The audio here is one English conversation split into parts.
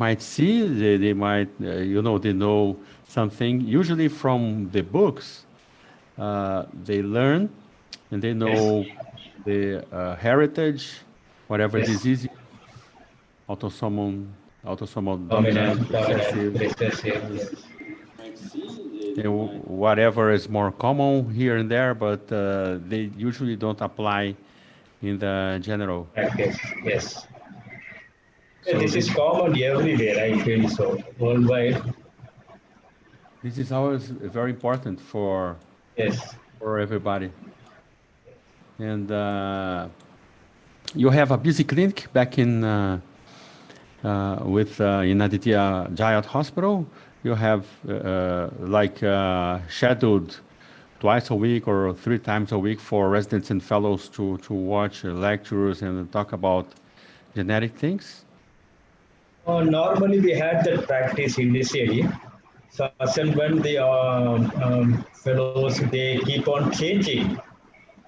might see, they might, they know something. Usually from the books, they learn and they Yes, know the heritage, whatever yes. disease, autosomal, autosomal Dominant, dominant, dominant, recessive, recessive. Yes, whatever is more common here and there, but they usually don't apply in the general. practice. Yes. Yeah, So this is common everywhere, I feel so. Worldwide. this is always very important Yes. for everybody. And you have a busy clinic back in Adytia Jyot Hospital. You have scheduled twice a week or three times a week for residents and fellows to watch lectures and talk about genetic things. Normally, we had that practice initially. So, as and when the fellows they keep on changing,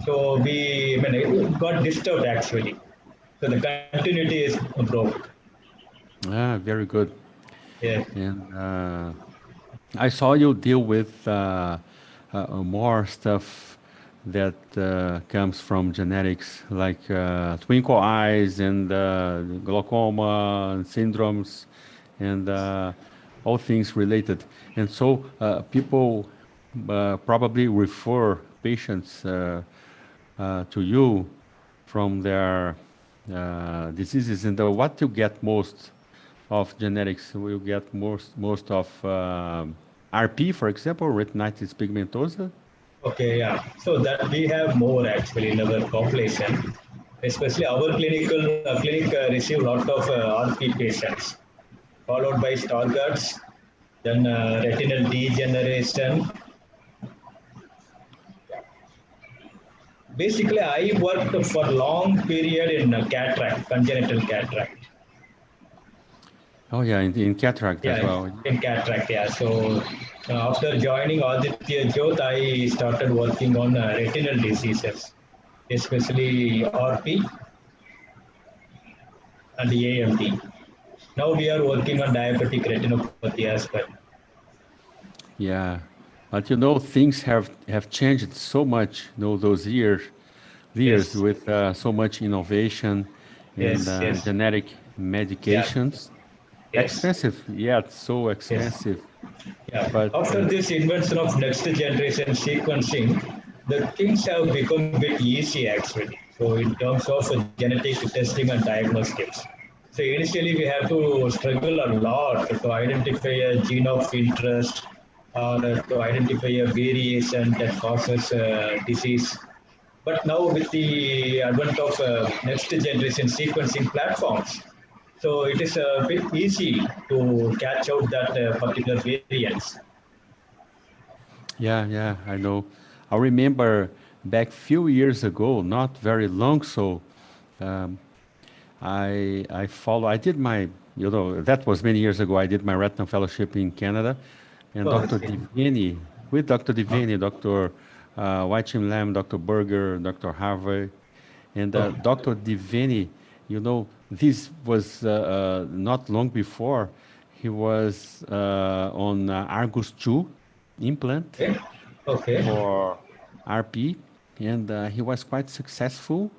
so it got disturbed actually. So the continuity is broke. Ah, very good. Yeah. And I saw you deal with more stuff that comes from genetics, like twinkle eyes and glaucoma and syndromes and all things related. And so people probably refer patients to you from their diseases. And what you get most of genetics, we get most of RP, for example, retinitis pigmentosa. Okay, yeah. So that we have more actually in our population, especially our clinic receive lot of RP patients, followed by Stargardt's, then retinal degeneration. Basically, I worked for long period in cataract, congenital cataract. Oh yeah, in cataract as Yeah, well. in cataract. Yeah. So after joining Adytia Jyot, I started working on retinal diseases, especially RP and AMD. Now we are working on diabetic retinopathy as well. Yeah, but things have changed so much. Those years Yes, with so much innovation and yes, yes. genetic Yeah, medications. yes, Expensive, yeah, it's so yes. expensive. Yeah. But After this invention of next generation sequencing, the things have become a bit easy actually. So in terms of genetic testing and diagnostics. So initially we have to struggle a lot to identify a gene of interest or to identify a variation that causes disease. But now with the advent of next generation sequencing platforms, so it is a bit easy to catch out that particular variants. yeah, yeah, I know. I remember back few years ago, not very long, so um, I follow. I did my, that was many years ago. I did my retina fellowship in Canada, and Oh, Dr. okay. Divini, with Dr. Uh, Divini, Dr. Whitechim Lam, Dr. Berger, Dr. Harvey, and oh, Dr. Divini. This was not long before he was on Argus 2 implant okay. Okay. for RP, and he was quite successful.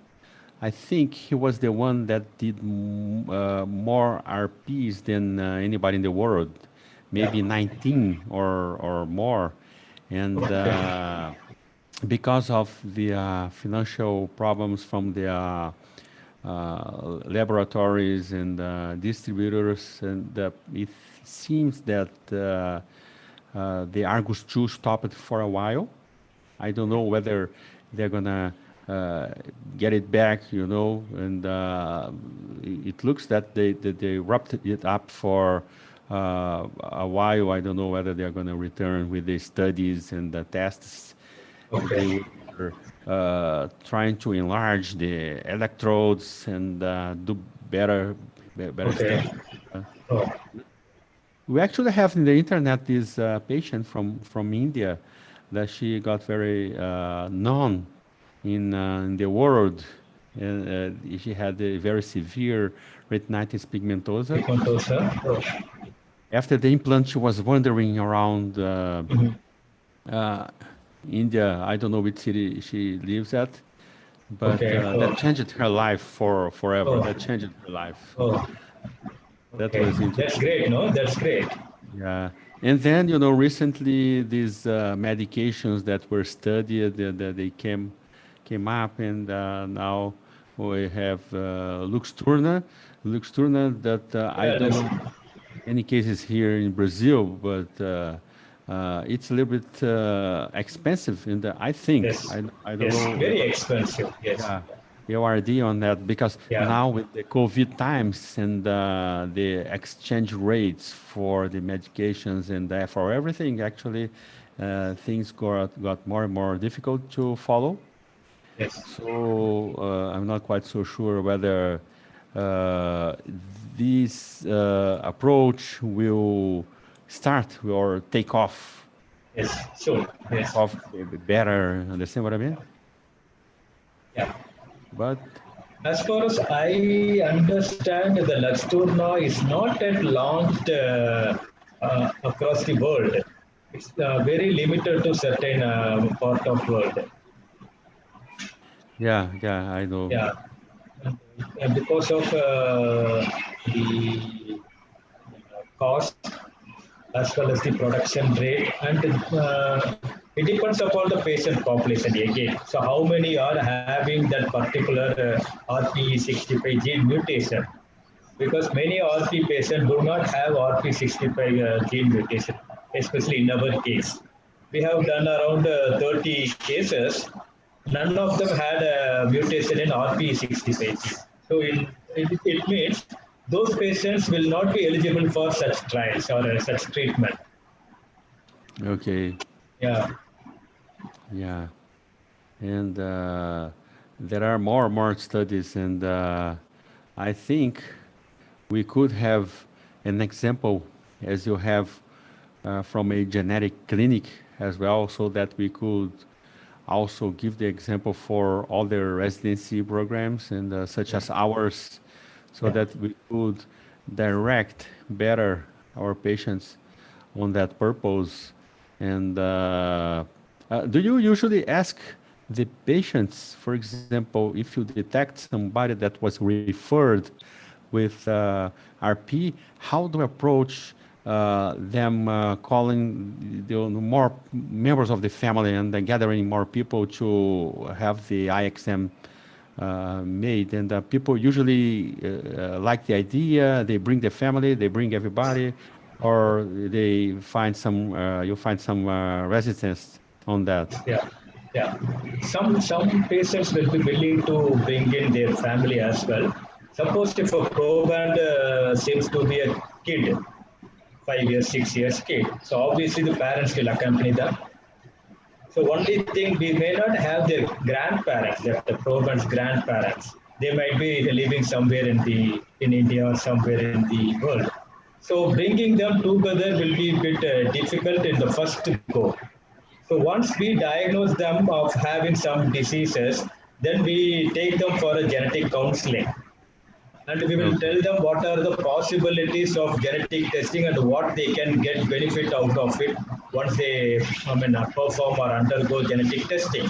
I think he was the one that did more RPs than anybody in the world, Yeah. maybe 19 or more. And Okay. because of the financial problems from the laboratories and distributors, and it seems that the Argus 2 stopped for a while. I don't know whether they're gonna uh, get it back, and it looks that they wrapped it up for a while. I don't know whether they're gonna return with the studies and the tests. Okay. They were trying to enlarge the electrodes and do better Okay. stuff. Uh, Oh, we actually have in the internet this patient from India that she got very known in the world and she had a very severe retinitis pigmentosa. Pigmentosa. Oh. After the implant, she was wandering around uh, India. I don't know which city she lives at, but Okay. that Oh. changed her life for forever. Oh. That changed her life. Oh. That Okay. was That's interesting. great. No, that's great. Yeah. And then, recently these medications that were studied, they came up, and now we have Luxturna. Luxturna that I Yeah. don't That's know any cases here in Brazil, but it's a little bit expensive. And I think yes. I don't Yes. know. Very expensive. Yes. Yeah, your idea on that, because Yeah. now with the COVID times and the exchange rates for the medications and for everything, actually, things got more and more difficult to follow. Yes. So I'm not quite so sure whether uh, this approach will start or Yes. Sure. take Yes. off better. Understand what I mean? Yeah. But As far as I understand, the Luxturna is not yet launched across the world. It's very limited to certain part of world. yeah, yeah, I know. Yeah, and because of the cost as well as the production rate, and it depends upon the patient population again. So how many are having that particular RPE65 gene mutation? Because many RP patients do not have RP65 gene mutation, especially in our case. We have done around 30 cases. None of them had a mutation in RP65 gene. So it means those patients will not be eligible for such trials or such treatment. Okay, Yeah. yeah. And there are more studies, and I think we could have an example, as you have from a genetic clinic as well, so that we could also give the example for other residency programs and such as ours, so Yeah. that we could direct better our patients on that purpose. And do you usually ask the patients, for example, if you detect somebody that was referred with RP, how do you approach them calling more members of the family and then gathering more people to have the IXM made? And people usually like the idea. They bring the family, they bring everybody, or they find some. You find some resistance on that. Yeah, yeah. Some patients will be willing to bring in their family as well. Suppose if a proband seems to be a kid, 5 years, 6 years kid, so obviously the parents will accompany them. So only thing we may not have their grandparents, the proband's grandparents. They might be living somewhere in India or somewhere in the world. So bringing them together will be a bit difficult in the first go. So once we diagnose them of having some diseases, then we take them for a genetic counseling. And we will Okay. tell them what are the possibilities of genetic testing and what they can get benefit out of it once they perform or undergo genetic testing.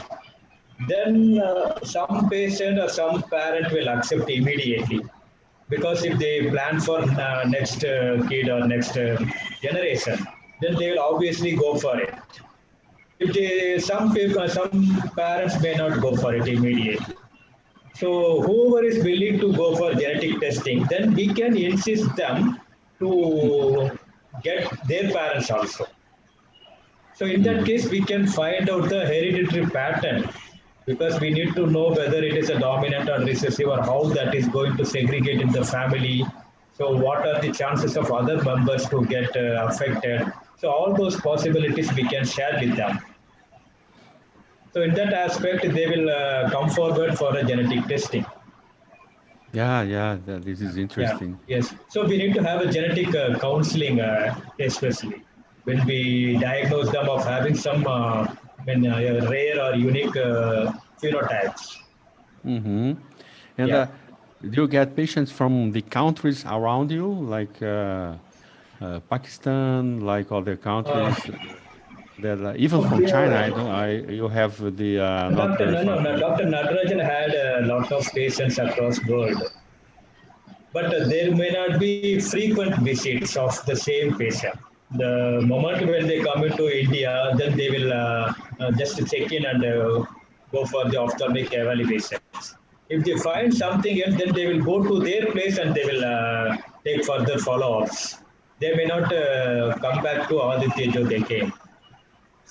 Then some patient or some parent will accept immediately, because if they plan for next kid or next generation, then they will obviously go for it. If they, some people, some parents may not go for it immediately. So whoever is willing to go for genetic testing, then we can insist them to get their parents also. So in that Mhm. case, we can find out the hereditary pattern, because we need to know whether it is a dominant or recessive, or how that is going to segregate in the family. So what are the chances of other members to get affected? So all those possibilities we can share with them. So in that aspect, they will come forward for a genetic testing. Yeah, yeah. This is Yeah, interesting. yes. So we need to have a genetic counseling, especially when we diagnose them of having some rare or unique phenotypes. Hmm. And Yeah. do you get patients from the countries around you, like Pakistan, like other Uh, countries? That even from we China, I have, don't. You have the not Dr. very No, far no, no, from. Dr. Natarajan had a lot of patients across world, but there may not be frequent visits of the same patient. The moment when they come into India, then they will just check in and go for the ophthalmic evaluations. If they find something else, then they will go to their place and they will take further follow-ups. They may not come back to Aditya Jo they came.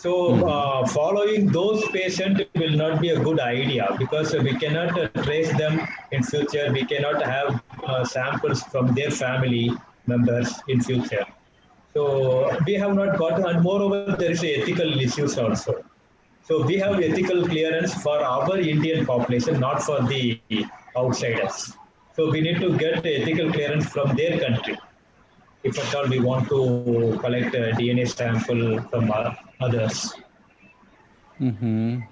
So Mhm. following those patients will not be a good idea because we cannot trace them in future. We cannot have samples from their family members in future. So we have not got, and moreover, there is ethical issues also. So we have ethical clearance for our Indian population, not for the outsiders. So we need to get ethical clearance from their country if at all we want to collect a DNA sample from others. Mhm.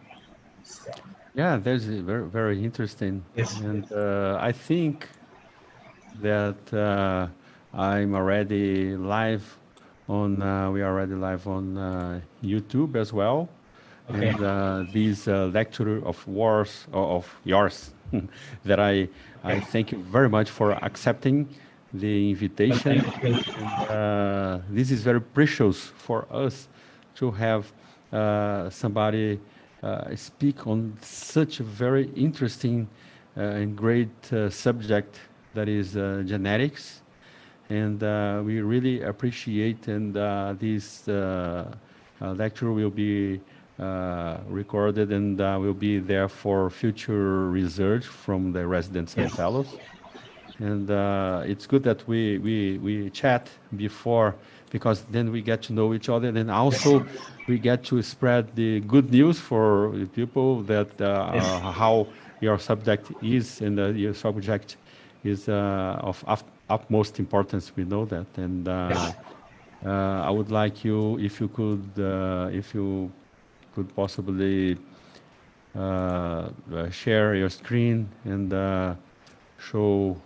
Yeah, that's very very interesting, Yes, and yes. I think that I'm already live on. We are already live on YouTube as well, Okay. and this lecture of wars of yours that I Okay. thank you very much for accepting the Well, invitation, thank you. and this is very precious for us to have somebody speak on such a very interesting and great subject that is genetics. And we really appreciate, and this lecture will be recorded and will be there for future research from the residents and Yes. fellows. And it's good that we chat before, because then we get to know each other, and Yes. also we get to spread the good news for the people that Yes. how your subject is, and your subject is of utmost importance. We know that, and Yes. I would like you, if you could possibly share your screen and show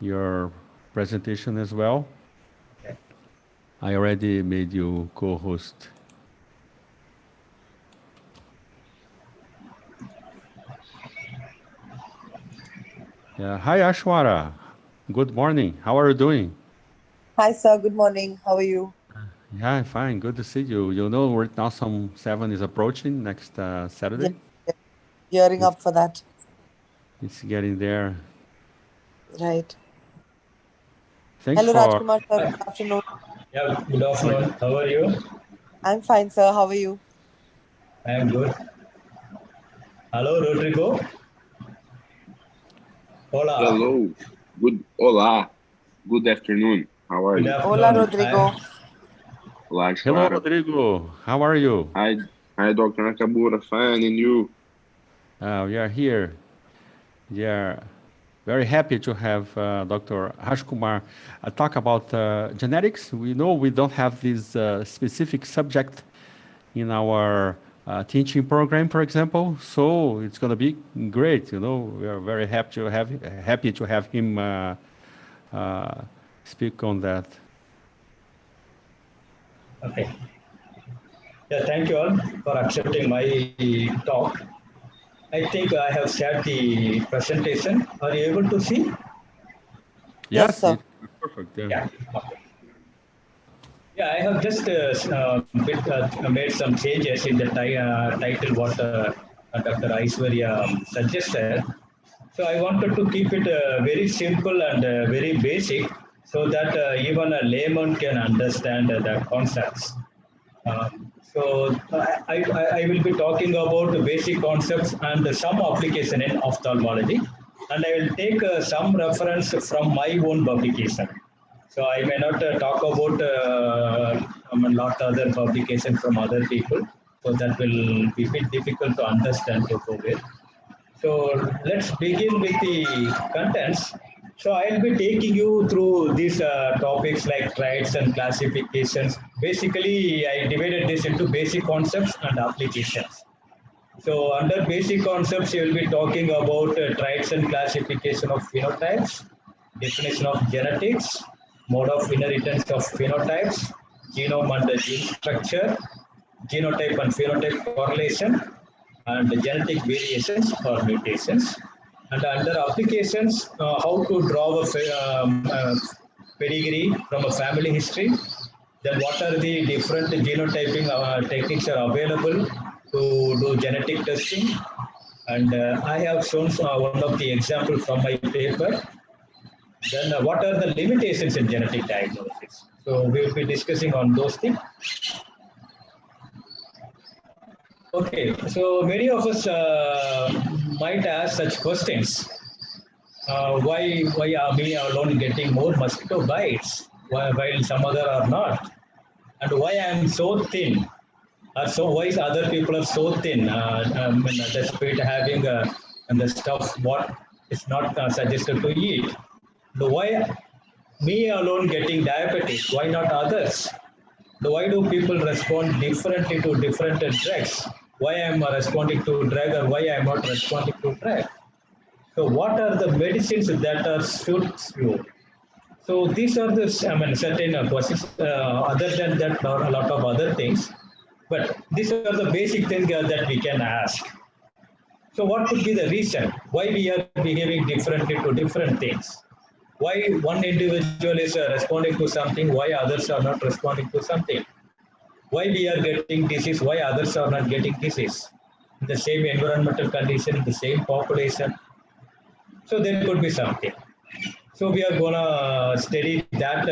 your presentation as well. Okay. I already made you co-host. Yeah. Hi, Ashwara. Good morning. How are you doing? Hi, sir. Good morning. How are you? Yeah, I'm fine. Good to see you. You know, right now some 7 is approaching next Yeah, Saturday. yeah. Gearing It's, up for that. it's getting there. Right. Thanks Hello, for. Rajkumar, sir. Hi. Good afternoon. Yeah, good Hi. afternoon. How are you? I'm fine, sir. How are you? I am good. Hello, Rodrigo. Hola. Hello, olá, good afternoon. How are Good you? Hola, afternoon. Rodrigo. Olá, Hello, Shwara. Rodrigo. How are you? Hi, Dr. Nakamura. Fine, and you? We are here. We are very happy to have Dr. Rajkumar talk about genetics. We know we don't have this specific subject in our teaching program, for example. So it's going to be great. You know, we are very happy to have him uh, speak on that. Okay. Yeah, thank you all for accepting my talk. I think I have shared the presentation. Are you able to see? Yes, Yes, sir. it's perfect. Yeah. Yeah. Okay. Yeah, I have just made some changes in the title what Dr. Aishwarya suggested. So I wanted to keep it very simple and very basic so that even a layman can understand the concepts. So I will be talking about the basic concepts and some application in ophthalmology, and I will take some reference from my own publication. So I may not talk about a lot other publication from other people, so that will be a bit difficult to understand to go with. So let's begin with the contents. So I'll be taking you through these topics like traits and classifications. Basically, I divided this into basic concepts and applications. So under basic concepts, you will be talking about traits and classification of phenotypes, definition of genetics, mode of inheritance of phenotypes, genome and the gene structure, genotype and phenotype correlation, and the genetic variations or mutations. And under applications, how to draw a pedigree from a family history, then what are the different genotyping techniques are available to do genetic testing. And I have shown one of the example from my paper. Then what are the limitations in genetic diagnosis? So we will be discussing on those things. Okay, so many of us might ask such questions. Why are we alone getting more mosquito bites while some other are not? And why I am so thin? So why is other people are so thin? Despite having and the stuff what is not suggested to eat. Why me alone getting diabetes? Why not others? Why do people respond differently to different drugs? Why I am responding to drug or why I am not responding to drug? So what are the medicines that are suits you? So these are the certain questions. Other than that, there are a lot of other things, but these are the basic things that we can ask. So what could be the reason why we are behaving differently to different things? Why one individual is responding to something, why others are not responding to something? Why we are getting disease, why others are not getting disease? In the same environmental condition, the same population. So there could be something. So we are gonna study that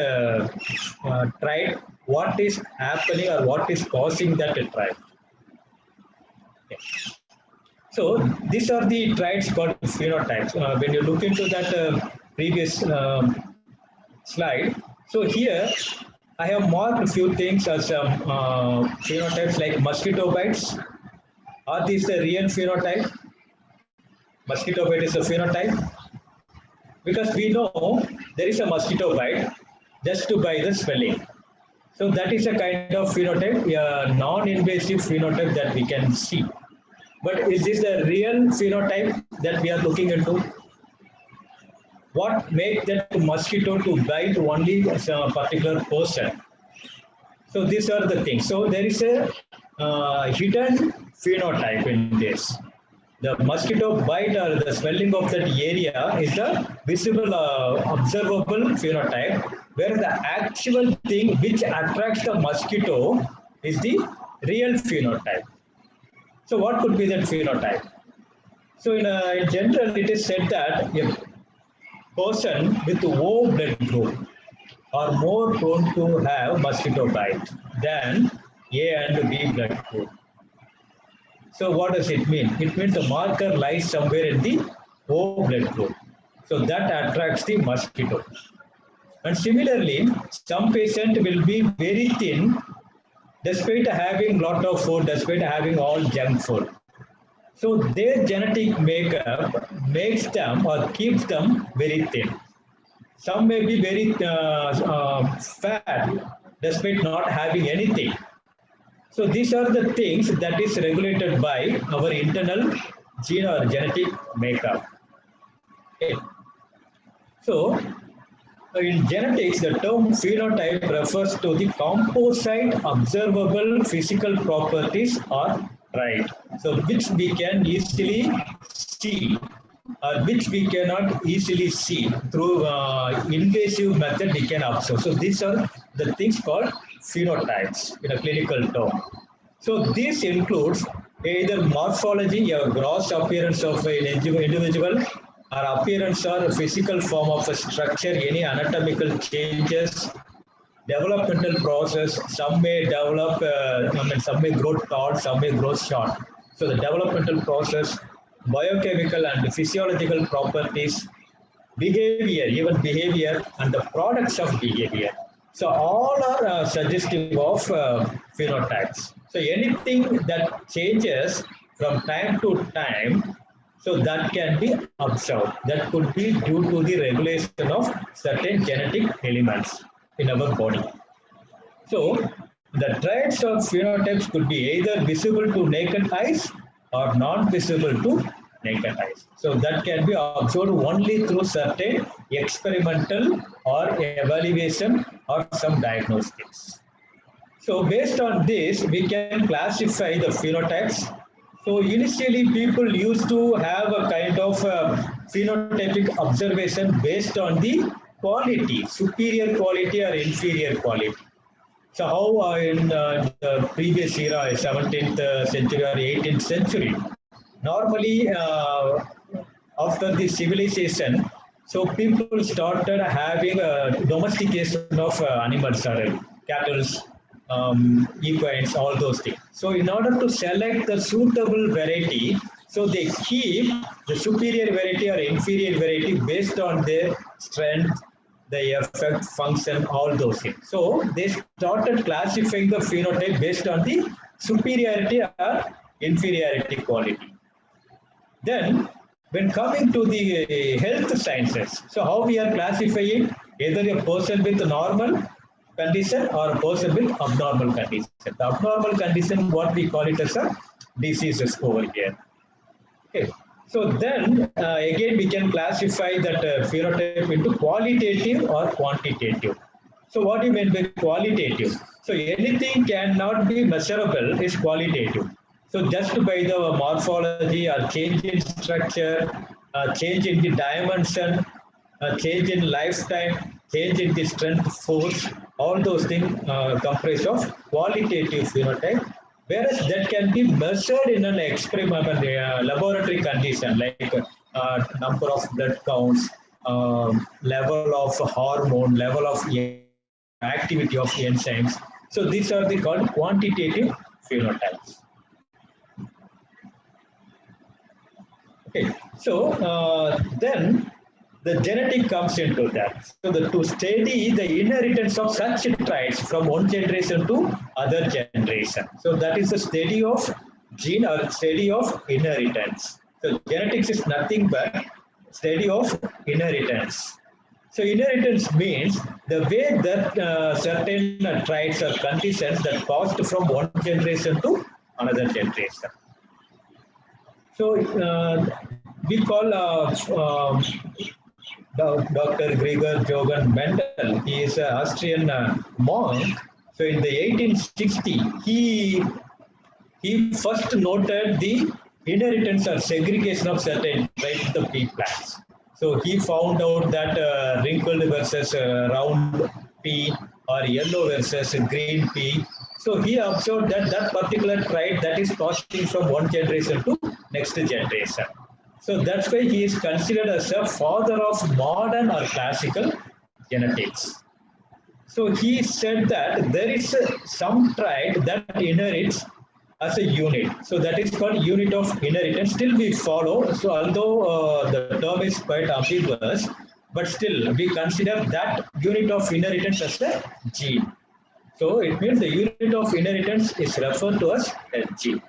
trait, what is happening or what is causing that trait. Okay. So these are the traits called phenotypes. When you look into that previous slide, so here I have marked a few things as phenotypes like mosquito bites. Are these the real phenotype? Mosquito bite is a phenotype because we know there is a mosquito bite just to by the swelling. So that is a kind of phenotype, a non-invasive phenotype that we can see. But is this the real phenotype that we are looking into? What makes that mosquito to bite only a particular person? So these are the things. So there is a hidden phenotype in this. The mosquito bite or the swelling of that area is the visible, observable phenotype, where the actual thing which attracts the mosquito is the real phenotype. So what could be that phenotype? So in general, it is said that a person with O blood group are more prone to have mosquito bite than A and B blood group. So what does it mean? It means the marker lies somewhere in the O blood group. So that attracts the mosquito. And similarly, some patient will be very thin despite having lot of food, despite having all junk food. So their genetic makeup makes them or keeps them very thin. Some may be very fat despite not having anything. So these are the things that is regulated by our internal gene or genetic makeup. Okay. So in genetics, the term phenotype refers to the composite observable physical properties or trait. So which we can easily see or which we cannot easily see through invasive method we can observe. So these are the things called phenotypes in a clinical term. So this includes either morphology, a gross appearance of an individual, or appearance or physical form of a structure, any anatomical changes, developmental process. Some may develop, some may grow tall, some may grow short. So the developmental process, biochemical and physiological properties, behavior, even behavior, and the products of behavior. So all are suggestive of phenotypes. So anything that changes from time to time, so that can be observed. That could be due to the regulation of certain genetic elements in our body. So the traits of phenotypes could be either visible to naked eyes or non-visible to naked eyes. So that can be observed only through certain experimental or evaluation or some diagnostics. So based on this, we can classify the phenotypes. So initially, people used to have a kind of phenotypic observation based on the quality, superior quality or inferior quality. So how in the previous era, 17th century or 18th century, normally after the civilization, so people started having a domestication of animals, cattle, equines, all those things. So in order to select the suitable variety, so they keep the superior variety or inferior variety based on their strength, the effect, function, all those things. So they started classifying the phenotype based on the superiority or inferiority quality. Then, when coming to the health sciences, so how we are classifying either a person with normal condition or a person with abnormal condition. The abnormal condition, what we call it as a diseases over here. Okay. So then again we can classify that phenotype into qualitative or quantitative. So what do you mean by qualitative? So anything cannot be measurable is qualitative. So just by the morphology or change in structure, change in the dimension, change in lifetime, change in the strength, force, all those things comprise of qualitative phenotype, whereas that can be measured in an experiment, laboratory condition, like number of blood counts, level of hormone, level of activity of enzymes. So these are the called quantitative phenotypes. Okay, so then the genetic comes into that. So to study the inheritance of such traits from one generation to other generation. So that is the study of gene or study of inheritance. So genetics is nothing but study of inheritance. So inheritance means the way that certain traits or conditions that passed from one generation to another generation. So we call Dr. Gregor Johann Mendel. He is an Austrian monk. So in the 1860, he first noted the inheritance or segregation of certain traits of the pea plants. So he found out that wrinkled versus round pea or yellow versus green pea. So he observed that that particular trait that is passing from one generation to next generation. So that's why he is considered as a father of modern or classical genetics. So he said that there is some trait that inherits as a unit. So that is called unit of inheritance. Still we follow. So although the term is quite ambiguous, but still we consider that unit of inheritance as a gene. So it means the unit of inheritance is referred to as a gene.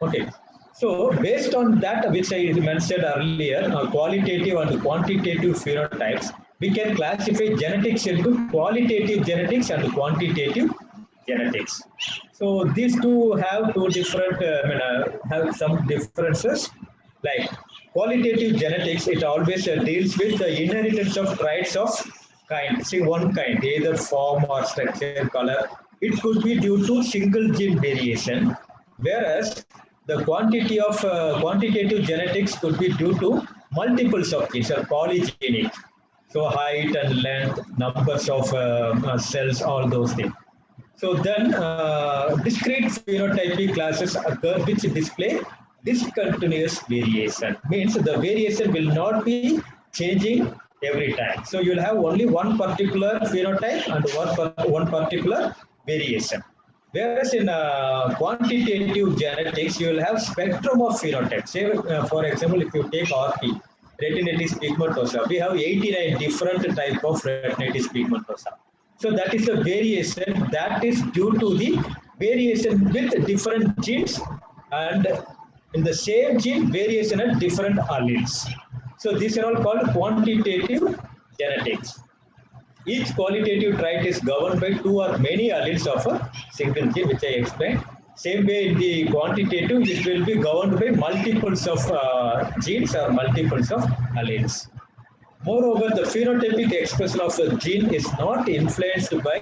Okay. So based on that, which I mentioned earlier, qualitative and quantitative phenotypes, we can classify genetics into qualitative genetics and quantitative genetics. So these two have two different, have some differences. Like qualitative genetics, it always deals with the inheritance of traits of kind, see one kind, either form or structure, color. It could be due to single gene variation, whereas the quantity of quantitative genetics could be due to multiples of genes or polygenic. So height and length, numbers of cells, all those things. So then discrete phenotypic classes occur which display discontinuous variation. Means the variation will not be changing every time. So you'll have only one particular phenotype and one particular variation. Whereas in quantitative genetics, you will have spectrum of phenotypes. Say, for example, if you take RP, retinitis pigmentosa, we have 89 different type of retinitis pigmentosa. So that is a variation that is due to the variation with different genes and in the same gene variation at different alleles. So these are all called quantitative genetics. Each qualitative trait is governed by two or many alleles of a single gene, which I explained. Same way in the quantitative, it will be governed by multiples of genes or multiples of alleles. Moreover, the phenotypic expression of a gene is not influenced by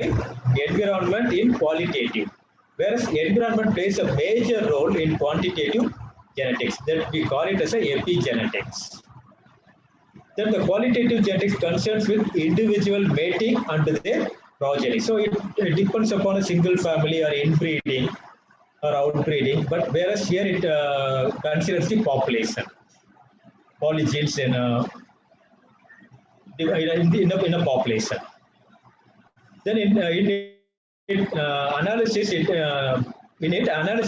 environment in qualitative, whereas environment plays a major role in quantitative genetics. That we call it as a epigenetics. Then the qualitative genetics concerns with individual mating and their progeny. So it depends upon a single family or inbreeding or outbreeding, but whereas here it considers the population, polygenes in a population. Then in it analysis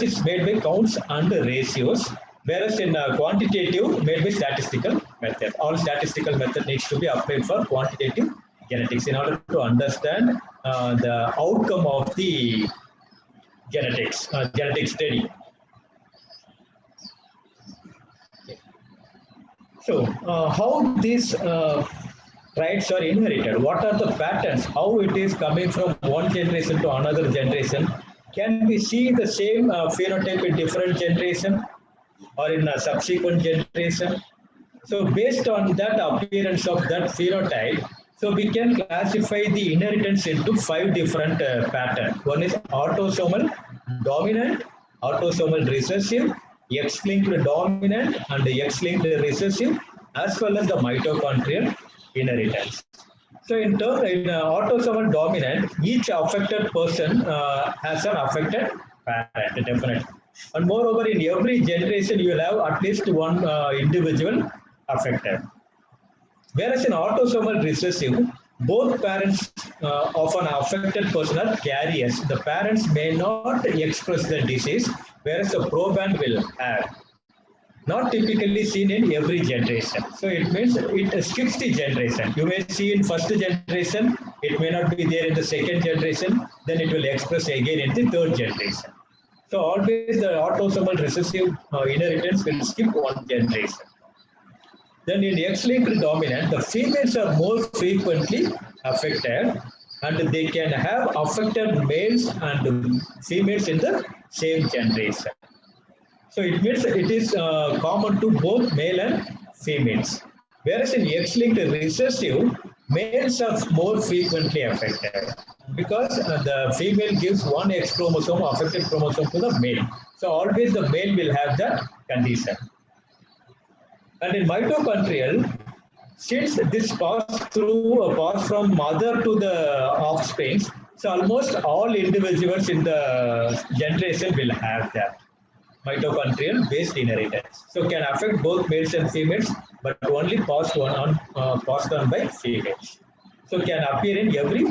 is made by counts and ratios, whereas in quantitative made by statistical method. All statistical method needs to be applied for quantitative genetics in order to understand the outcome of the genetic study. So, how these traits are inherited? What are the patterns? How it is coming from one generation to another generation? Can we see the same phenotype in different generation or in a subsequent generation? So, based on that appearance of that phenotype, so we can classify the inheritance into five different patterns. One is autosomal dominant, autosomal recessive, X-linked dominant, and X-linked recessive, as well as the mitochondrial inheritance. So, in autosomal dominant, each affected person has an affected parent, definitely. And moreover, in every generation, you will have at least one individual affected. Whereas in autosomal recessive, both parents of an affected person are carriers. The parents may not express the disease, whereas the proband will have. Not typically seen in every generation. So it means it skips the generation. You may see in first generation, it may not be there in the second generation, then it will express again in the third generation. So always the autosomal recessive inheritance will skip one generation. Then in X-linked dominant, the females are more frequently affected and they can have affected males and females in the same generation. So it means it is common to both male and females. Whereas in X-linked recessive, males are more frequently affected because the female gives one X chromosome, affected chromosome to the male. So always the male will have that condition. And in mitochondrial, since this pass from mother to the offspring, so almost all individuals in the generation will have that mitochondrial based inheritance. So can affect both males and females, but only passed on by females. So can appear in every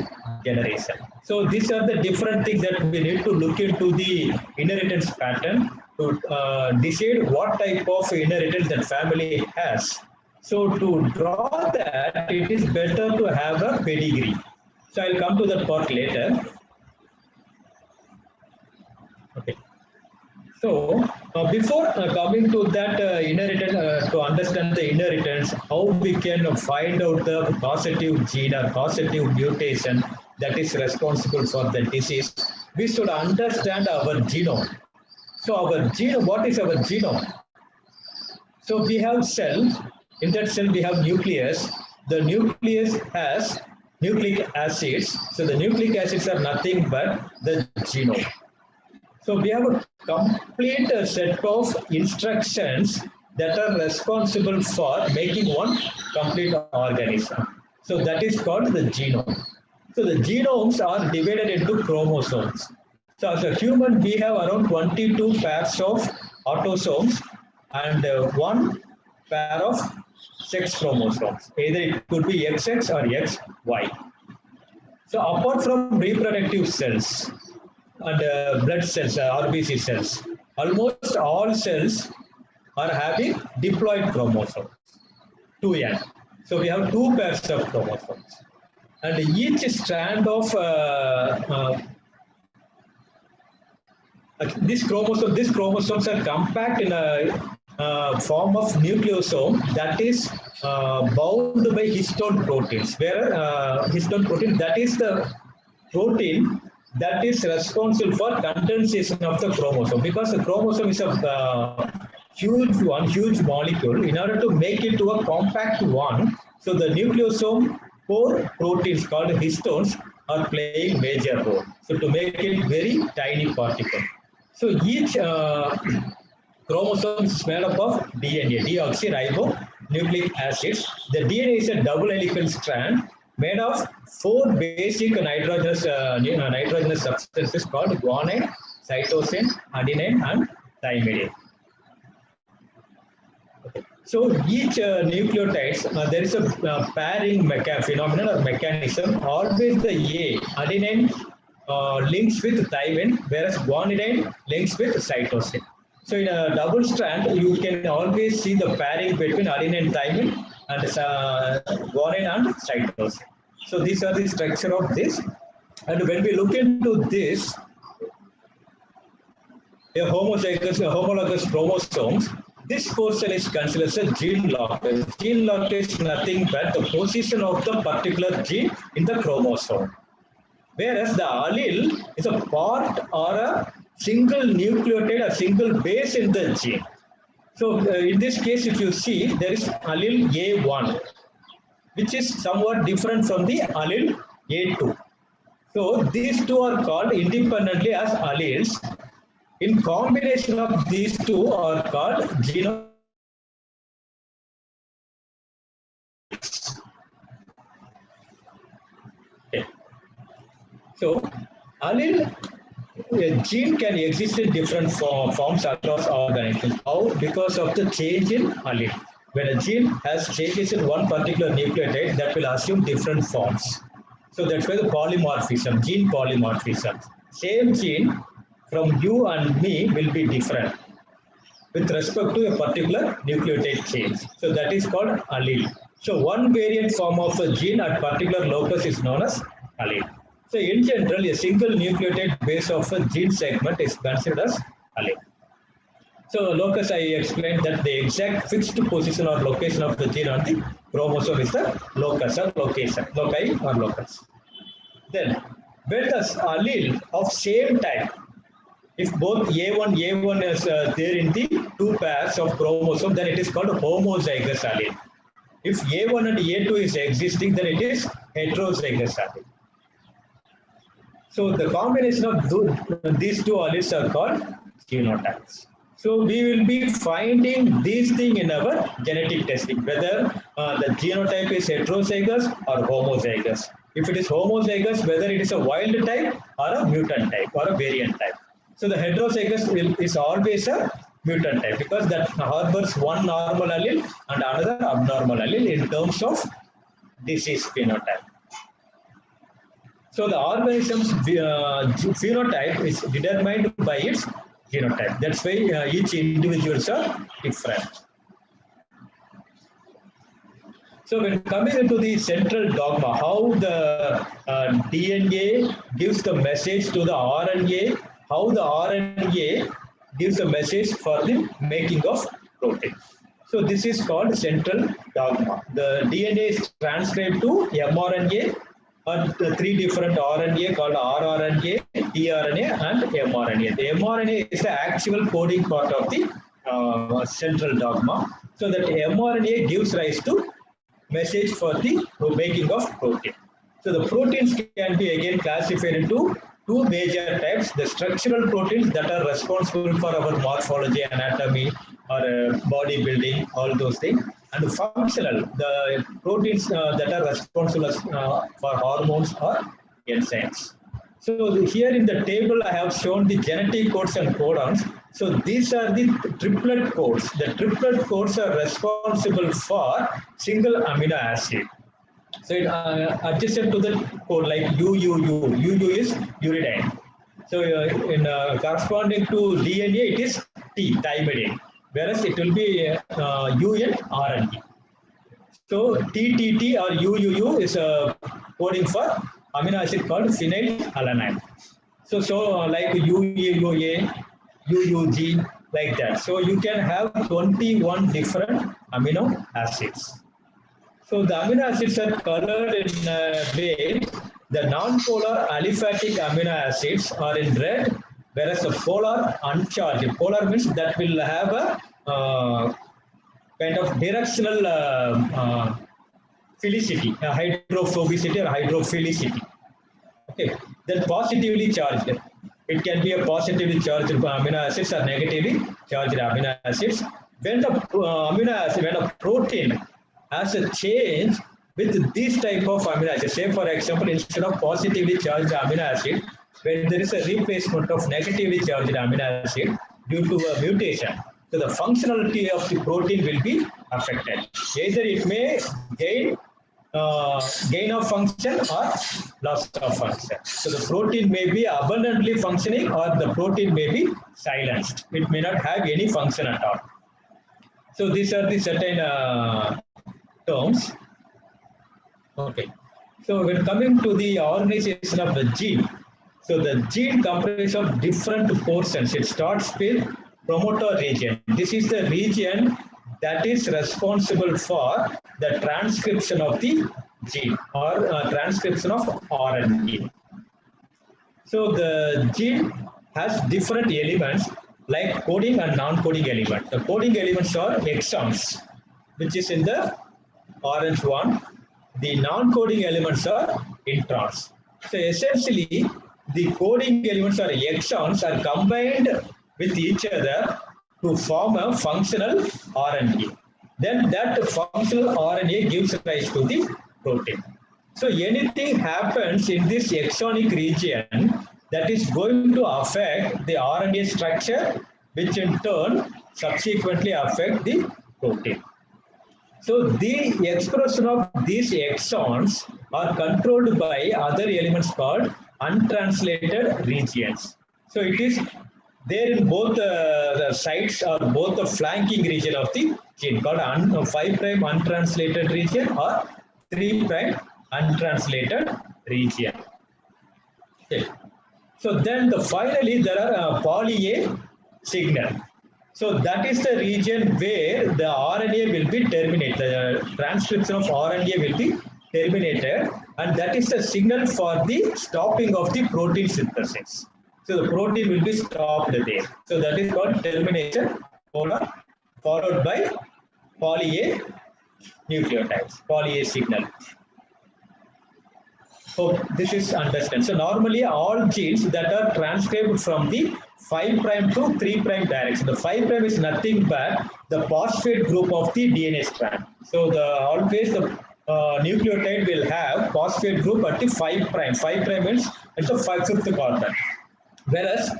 generation. So these are the different things that we need to look into the inheritance pattern to decide what type of inheritance that family has. So to draw that, it is better to have a pedigree. So I'll come to that part later. Okay. So, before coming to that inheritance, to understand the inheritance, how we can find out the causative gene or causative mutation that is responsible for the disease, we should understand our genome. So, our genome, what is our genome? So, we have cell. In that cell, we have nucleus. The nucleus has nucleic acids. So, the nucleic acids are nothing but the genome. So we have a complete set of instructions that are responsible for making one complete organism. So that is called the genome. So the genomes are divided into chromosomes. So as a human, we have around 22 pairs of autosomes and one pair of sex chromosomes. Either it could be XX or XY. So apart from reproductive cells, and blood cells, RBC cells. Almost all cells are having diploid chromosomes, 2N. So we have two pairs of chromosomes. And each strand of these chromosomes are compact in a form of nucleosome that is bound by histone proteins, where histone protein, that is the protein that is responsible for condensation of the chromosome, because the chromosome is a huge molecule. In order to make it to a compact one, so the nucleosome core proteins called histones are playing major role. So to make it very tiny particle. So each chromosome is made up of DNA, deoxyribonucleic acids. The DNA is a double helical strand made of four basic nitrogenous substances called guanine, cytosine, adenine, and thymidine. So each nucleotides, there is a pairing phenomenon or mechanism. Always the A, adenine links with thymine, whereas guanidine links with cytosine. So in a double strand, you can always see the pairing between adenine, thymine, and guanine and cytosine. So these are the structure of this. And when we look into this, a homologous chromosomes, this portion is considered as a gene locus. Gene locus is nothing but the position of the particular gene in the chromosome. Whereas the allele is a part or a single nucleotide, a single base in the gene. So in this case, if you see, there is allele A1, which is somewhat different from the allele A2. So these two are called independently as alleles. In combination of these two are called genotypes. Okay. So allele, a gene can exist in different forms across organisms. How? Because of the change in allele. When a gene has changes in one particular nucleotide, that will assume different forms. So that's why the polymorphism, gene polymorphism. Same gene from you and me will be different with respect to a particular nucleotide change. So that is called allele. So one variant form of a gene at particular locus is known as allele. So in general, a single nucleotide base of a gene segment is considered as allele. So locus, I explained that the exact fixed position or location of the gene on the chromosome is the locus or location, loci or locus. Then, when does allele of same type, if both A1 is there in the two pairs of chromosome, then it is called homozygous allele. If A1 and A2 is existing, then it is heterozygous allele. So the combination of these two alleles are called genotypes. So we will be finding these things in our genetic testing, whether the genotype is heterozygous or homozygous. If it is homozygous, whether it is a wild type or a mutant type or a variant type. So the heterozygous is always a mutant type because that harbors one normal allele and another abnormal allele in terms of disease phenotype. So the organism's phenotype is determined by its genotype. That's why each individuals are different. So when coming into the central dogma, how the DNA gives the message to the RNA, how the RNA gives a message for the making of protein. So this is called central dogma. The DNA is transcribed to mRNA, or the three different RNA called rRNA, tRNA, and mRNA. The mRNA is the actual coding part of the central dogma. So that mRNA gives rise to message for the making of protein. So the proteins can be again classified into two major types: the structural proteins that are responsible for our morphology, anatomy, or bodybuilding, all those things, and functional, the proteins that are responsible for hormones or enzymes. So here in the table, I have shown the genetic codes and codons. So these are the triplet codes. The triplet codes are responsible for single amino acid. So it adjacent to the code like UU is uridine. So in corresponding to DNA, it is T, thymidine, whereas it will be UN RNA. So TTT or UUU is coding for amino acid called phenylalanine. So like UAUA, UUG, like that. So you can have 21 different amino acids. So the amino acids are colored in a way. The non-polar aliphatic amino acids are in red, whereas the polar uncharged. Polar means that will have a kind of directional philicity, hydrophobicity or hydrophilicity. Okay, then positively charged. It can be a positively charged amino acids or negatively charged amino acids. When the amino acid, when a protein has a change with this type of amino acid, say for example, instead of positively charged amino acid, when there is a replacement of negatively charged amino acid due to a mutation, so the functionality of the protein will be affected. Either it may gain of function or loss of function. So the protein may be abundantly functioning or the protein may be silenced. It may not have any function at all. So these are the certain terms. Okay. So when coming to the organization of the gene, so the gene comprises of different portions. It starts with promoter region. This is the region that is responsible for the transcription of the gene or transcription of RNA. So the gene has different elements like coding and non-coding elements. The coding elements are exons, which is in the orange one. The non-coding elements are introns. So essentially, the coding elements or exons are combined with each other to form a functional RNA. Then that functional RNA gives rise to the protein. So anything happens in this exonic region that is going to affect the RNA structure, which in turn subsequently affect the protein. So the expression of these exons are controlled by other elements called untranslated regions. So it is there in both the sides or both the flanking region of the gene called 5' untranslated region or 3' untranslated region. Okay. So then finally there are poly A signal. So that is the region where the RNA will be terminated. The transcription of RNA will be terminated, and that is the signal for the stopping of the protein synthesis. So the protein will be stopped there. So that is called termination, followed by poly A nucleotides, poly A signal. So this is understand. So normally all genes that are transcribed from the 5' to 3' direction. The 5' is nothing but the phosphate group of the DNA strand. So always the nucleotide will have phosphate group at the 5'. 5' means at the 5th carbon. Whereas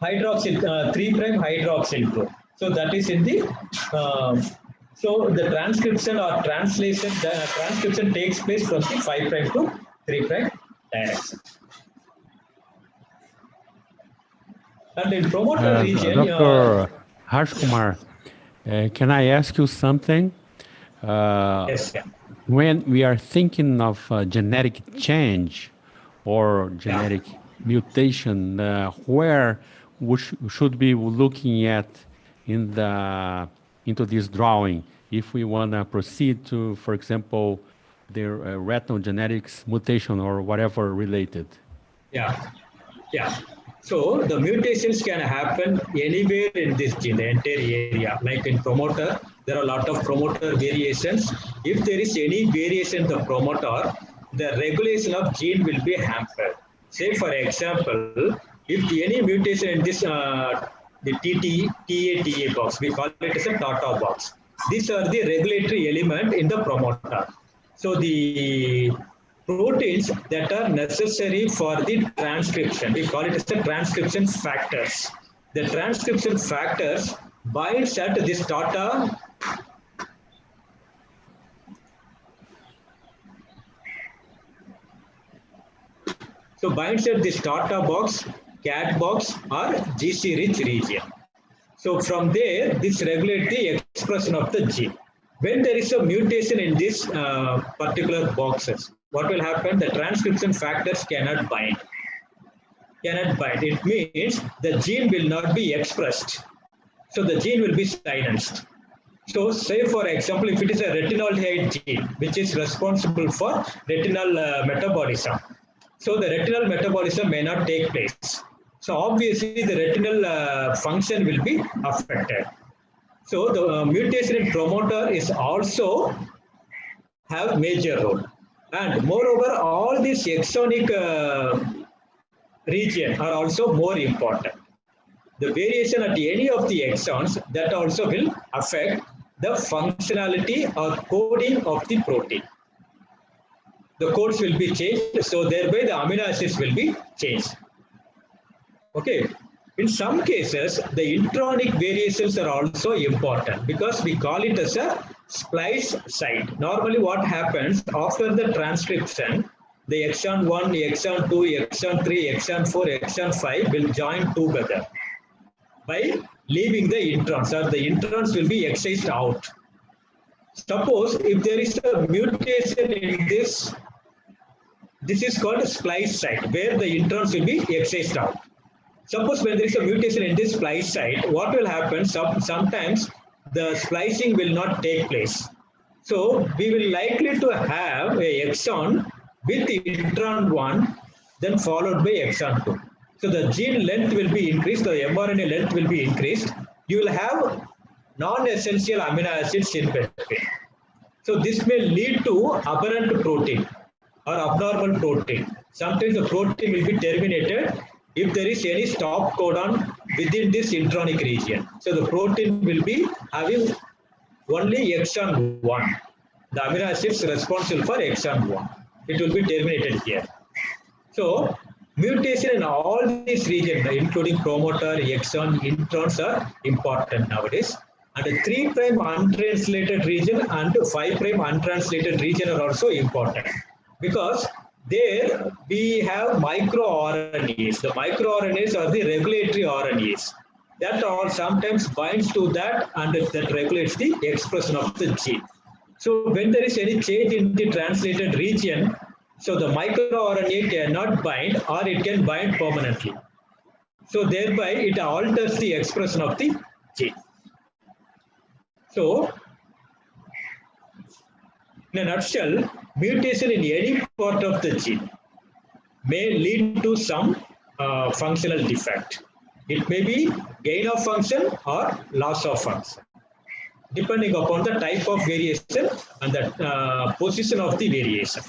hydroxyl 3' hydroxyl group. So that is in the so the transcription or translation, the transcription takes place from the 5' to 3' direction. And in promoter region, Dr. Harsh Kumar, can I ask you something? Yes, yeah. When we are thinking of genetic change or genetic mutation, where we should be looking at into this drawing if we want to proceed to, for example, the retinal genetics mutation or whatever related? Yeah. So the mutations can happen anywhere in this gene, the entire area. Like in promoter, there are a lot of promoter variations. If there is any variation in the promoter, the regulation of gene will be hampered. Say for example, if any mutation in this the TATA box, we call it as a TATA box. These are the regulatory element in the promoter. So the proteins that are necessary for the transcription, we call it as the transcription factors. The transcription factors binds at this TATA binds at this TATA box, CAT box or GC rich region. So from there, this regulates the expression of the gene. When there is a mutation in this particular boxes, what will happen? The transcription factors cannot bind. It means the gene will not be expressed. So the gene will be silenced. So say for example, if it is a retinaldehyde gene, which is responsible for retinal metabolism. So the retinal metabolism may not take place. So obviously the retinal function will be affected. So the mutation in promoter is also have major role. And moreover, all these exonic region are also more important. The variation at any of the exons that also will affect the functionality or coding of the protein. The codes will be changed, so thereby the amino acids will be changed. Okay. In some cases, the intronic variations are also important because we call it as a splice site. Normally what happens after the transcription, the exon 1, exon 2, exon 3, exon 4, exon 5 will join together by leaving the introns, or the introns will be excised out. Suppose if there is a mutation in this is called a splice site where the introns will be excised out. Suppose when there is a mutation in this splice site, what will happen? Sometimes the splicing will not take place. So we will likely to have a exon with intron 1, then followed by exon 2. So the gene length will be increased, the mRNA length will be increased. You will have non-essential amino acids in between. So this may lead to aberrant protein or abnormal protein. Sometimes the protein will be terminated if there is any stop codon within this intronic region. So the protein will be having only exon 1. The amino acids responsible for exon 1. It will be terminated here. So mutation in all these regions, including promoter, exon, introns, are important nowadays. And the 3' untranslated region and 5' untranslated region are also important because there we have microRNAs. The microRNAs are the regulatory RNAs that all sometimes binds to that and that regulates the expression of the gene. So when there is any change in the translated region, so the microRNA cannot bind or it can bind permanently. So thereby it alters the expression of the gene. So in a nutshell, mutation in any part of the gene may lead to some functional defect. It may be gain of function or loss of function, depending upon the type of variation and the position of the variation.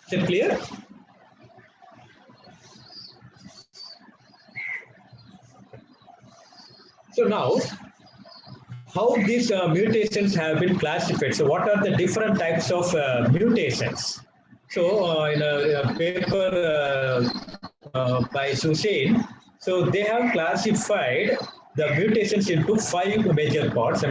Is it clear? So now, how these mutations have been classified. So what are the different types of mutations? So in a paper by Hussein, so they have classified the mutations into 5 major parts.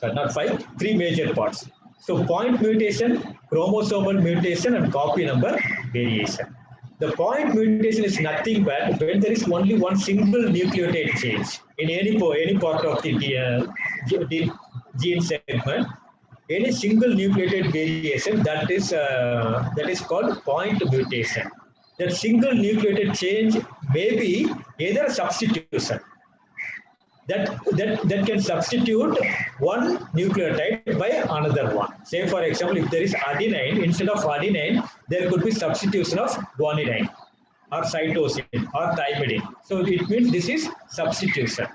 Not 5, 3 major parts. So point mutation, chromosomal mutation, and copy number variation. The point mutation is nothing but when there is only one single nucleotide change in any part of the gene segment, any single nucleotide variation that is called point mutation. That single nucleotide change may be either a substitution. That can substitute one nucleotide by another one. Say for example, if there is adenine, instead of adenine, there could be substitution of guanidine or cytosine or thymidine. So it means this is substitution.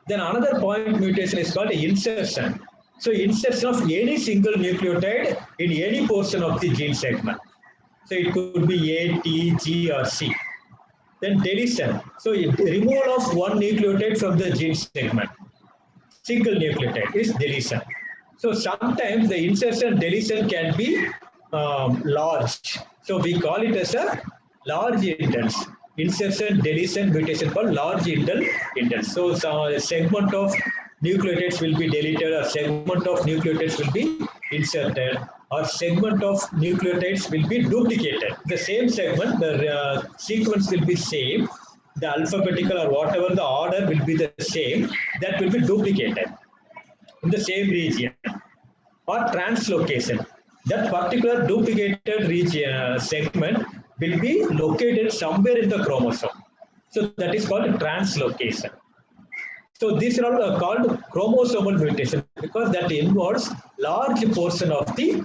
Then another point mutation is called insertion. So insertion of any single nucleotide in any portion of the gene segment. So it could be A, T, G, or C. Then deletion. So removal of one nucleotide from the gene segment. Single nucleotide is deletion. So sometimes the insertion deletion can be large. So we call it as a large indels. Insertion, deletion, mutation called large indels. So a segment of nucleotides will be deleted, or segment of nucleotides will be inserted, or segment of nucleotides will be duplicated. The same segment, the sequence will be same, the alphabetical or whatever the order will be the same, that will be duplicated in the same region. Or translocation. That particular duplicated region segment will be located somewhere in the chromosome. So that is called translocation. So these are all called chromosomal mutation because that involves large portion of the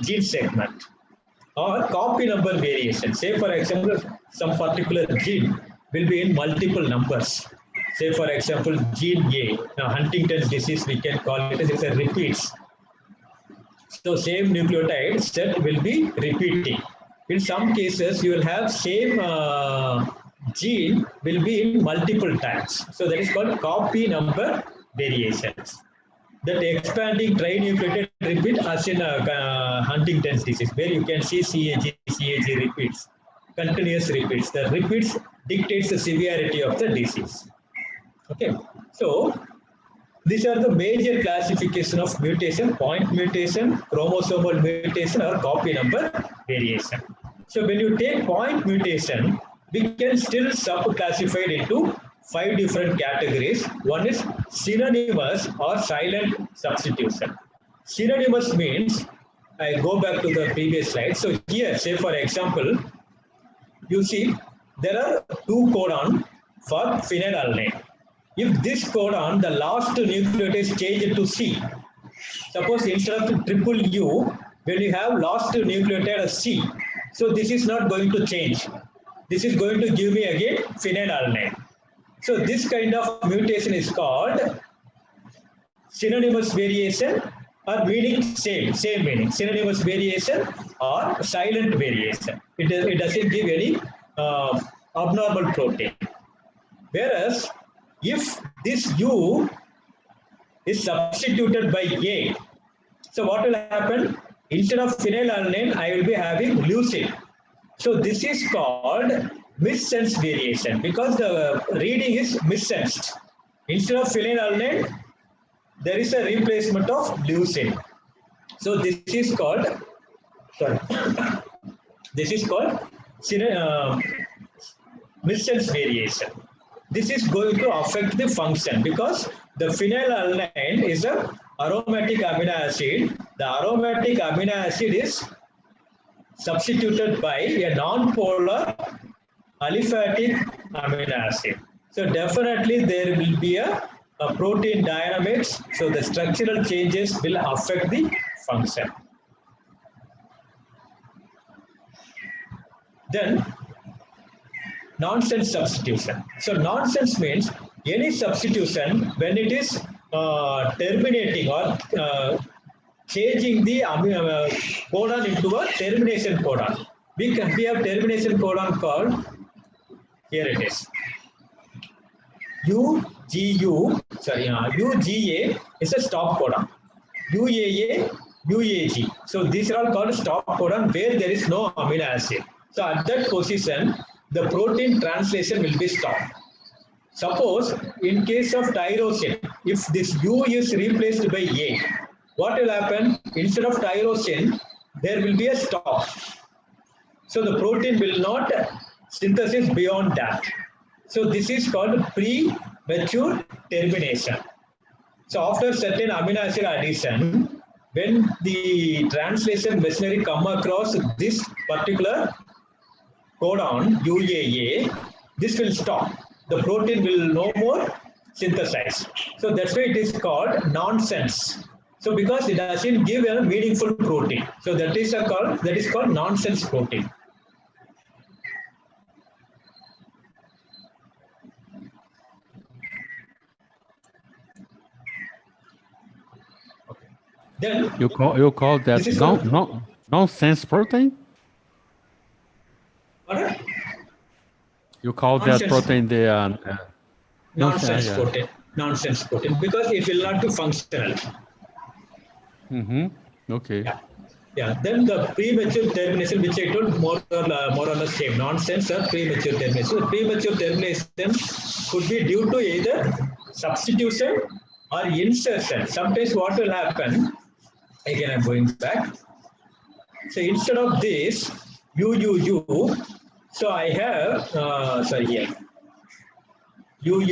gene segment or copy number variation. Say for example, some particular gene will be in multiple numbers. Say for example, gene A, Huntington's disease, we can call it as a repeats. So same nucleotide set will be repeating. In some cases, you will have same gene will be in multiple times. So that is called copy number variations. That expanding trinucleotide repeat as in Huntington's disease, where you can see CAG repeats, continuous repeats. The repeats dictates the severity of the disease. Okay, so these are the major classification of mutation: point mutation, chromosomal mutation, or copy number variation. So when you take point mutation, we can still sub-classify it into 5 different categories. One is synonymous or silent substitution. Synonymous means, I go back to the previous slide. So here, say for example, you see there are 2 codon for phenylalanine. If this codon, the last nucleotide is changed to C, suppose instead of triple U, when you have last nucleotide as C, so this is not going to change. This is going to give me again phenylalanine. So this kind of mutation is called synonymous variation, or meaning same meaning, synonymous variation or silent variation. It doesn't give any abnormal protein. Whereas if this U is substituted by A, so what will happen? Instead of phenylalanine, I will be having leucine. So this is called missense variation because the reading is missensed. Instead of phenylalanine, there is a replacement of leucine. So this is called, this is called missense variation. This is going to affect the function because the phenylalanine is an aromatic amino acid. The aromatic amino acid is substituted by a non-polar aliphatic amino acid. So definitely there will be a protein dynamics. So the structural changes will affect the function. Then nonsense substitution. So nonsense means any substitution when it is terminating or changing the codon into a termination codon. We have termination codon called, here it is, UGA is a stop codon. UAA, UAG. So these are all called stop codon where there is no amino acid. So at that position, the protein translation will be stopped. Suppose in case of tyrosine, if this U is replaced by A, what will happen? Instead of tyrosine, there will be a stop. So the protein will not synthesis beyond that. So this is called premature termination. So after certain amino acid addition, when the translation machinery come across this particular codon UAA, this will stop. The protein will no more synthesize. So that's why it is called nonsense. So because it doesn't give a meaningful protein. So that is called nonsense protein. Okay. Then you call that nonsense protein? What? You call Nonsense. that protein the Nonsense protein. Nonsense protein because it will not be functional. Okay. Yeah. Then the premature termination, which I told more or less same. Nonsense or premature termination. The premature termination could be due to either substitution or insertion. Sometimes what will happen? Again, I'm going back. So instead of this U, so I have here U.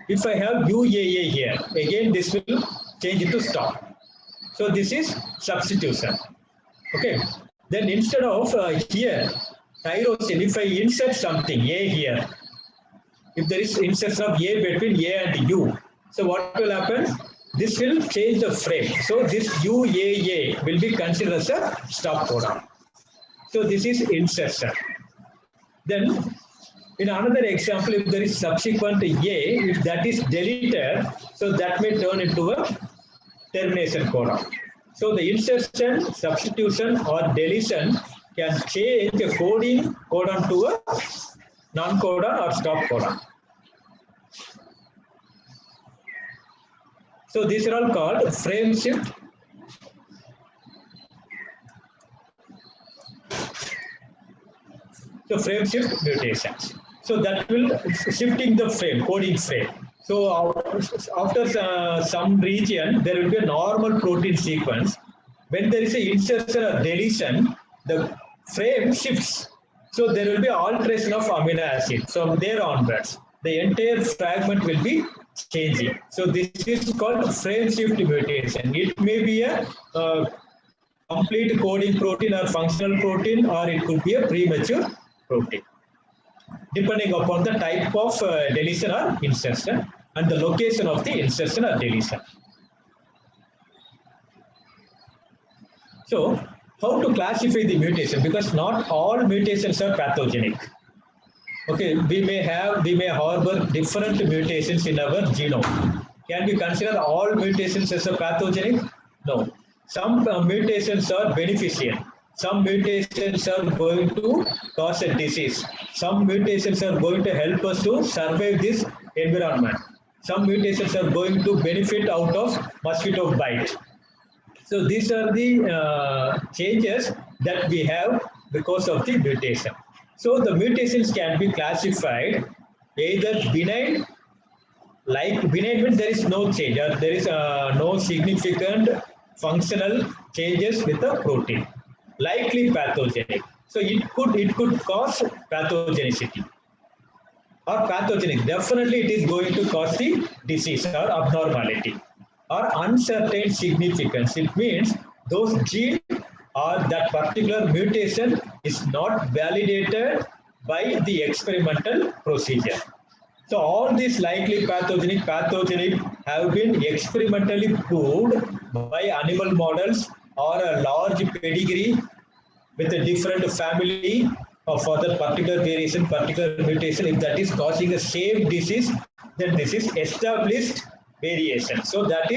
If I have UAA here, again this will change it to stop. So this is substitution. Okay. Then instead of here, tyrosine, if I insert something, A here, if there is insertion of A between A and U, so what will happen? This will change the frame. So this UAA will be considered as a stop codon. So this is insertion. Then in another example, if there is subsequent A, if that is deleted, so that may turn into a termination codon. So the insertion, substitution or deletion can change a coding codon to a non-codon or stop codon. So these are all called frame shift. So frame shift mutations. So that will shifting the frame, coding frame. So after some region, there will be a normal protein sequence. When there is a insertion or deletion, the frame shifts. So there will be alteration of amino acid. So from there onwards, the entire fragment will be changing. So this is called frame shift mutation. It may be a complete coding protein or functional protein, or it could be a premature protein, depending upon the type of deletion or insertion and the location of the insertion or deletion. So, how to classify the mutation? Because not all mutations are pathogenic. Okay, we may harbor different mutations in our genome. Can we consider all mutations as a pathogenic? No. Some mutations are beneficial. Some mutations are going to cause a disease. Some mutations are going to help us to survive this environment. Some mutations are going to benefit out of mosquito bite. So these are the changes that we have because of the mutation. So the mutations can be classified either benign, like benign means there is no change or there is no significant functional changes with the protein. Likely pathogenic. So it could cause pathogenicity or pathogenic. Definitely it is going to cause the disease or abnormality or uncertain significance. It means those gene or that particular mutation is not validated by the experimental procedure. So all these likely pathogenic have been experimentally proved by animal models or a large pedigree with a different family for the particular variation, particular mutation. If that is causing the same disease, then this is established variation. So that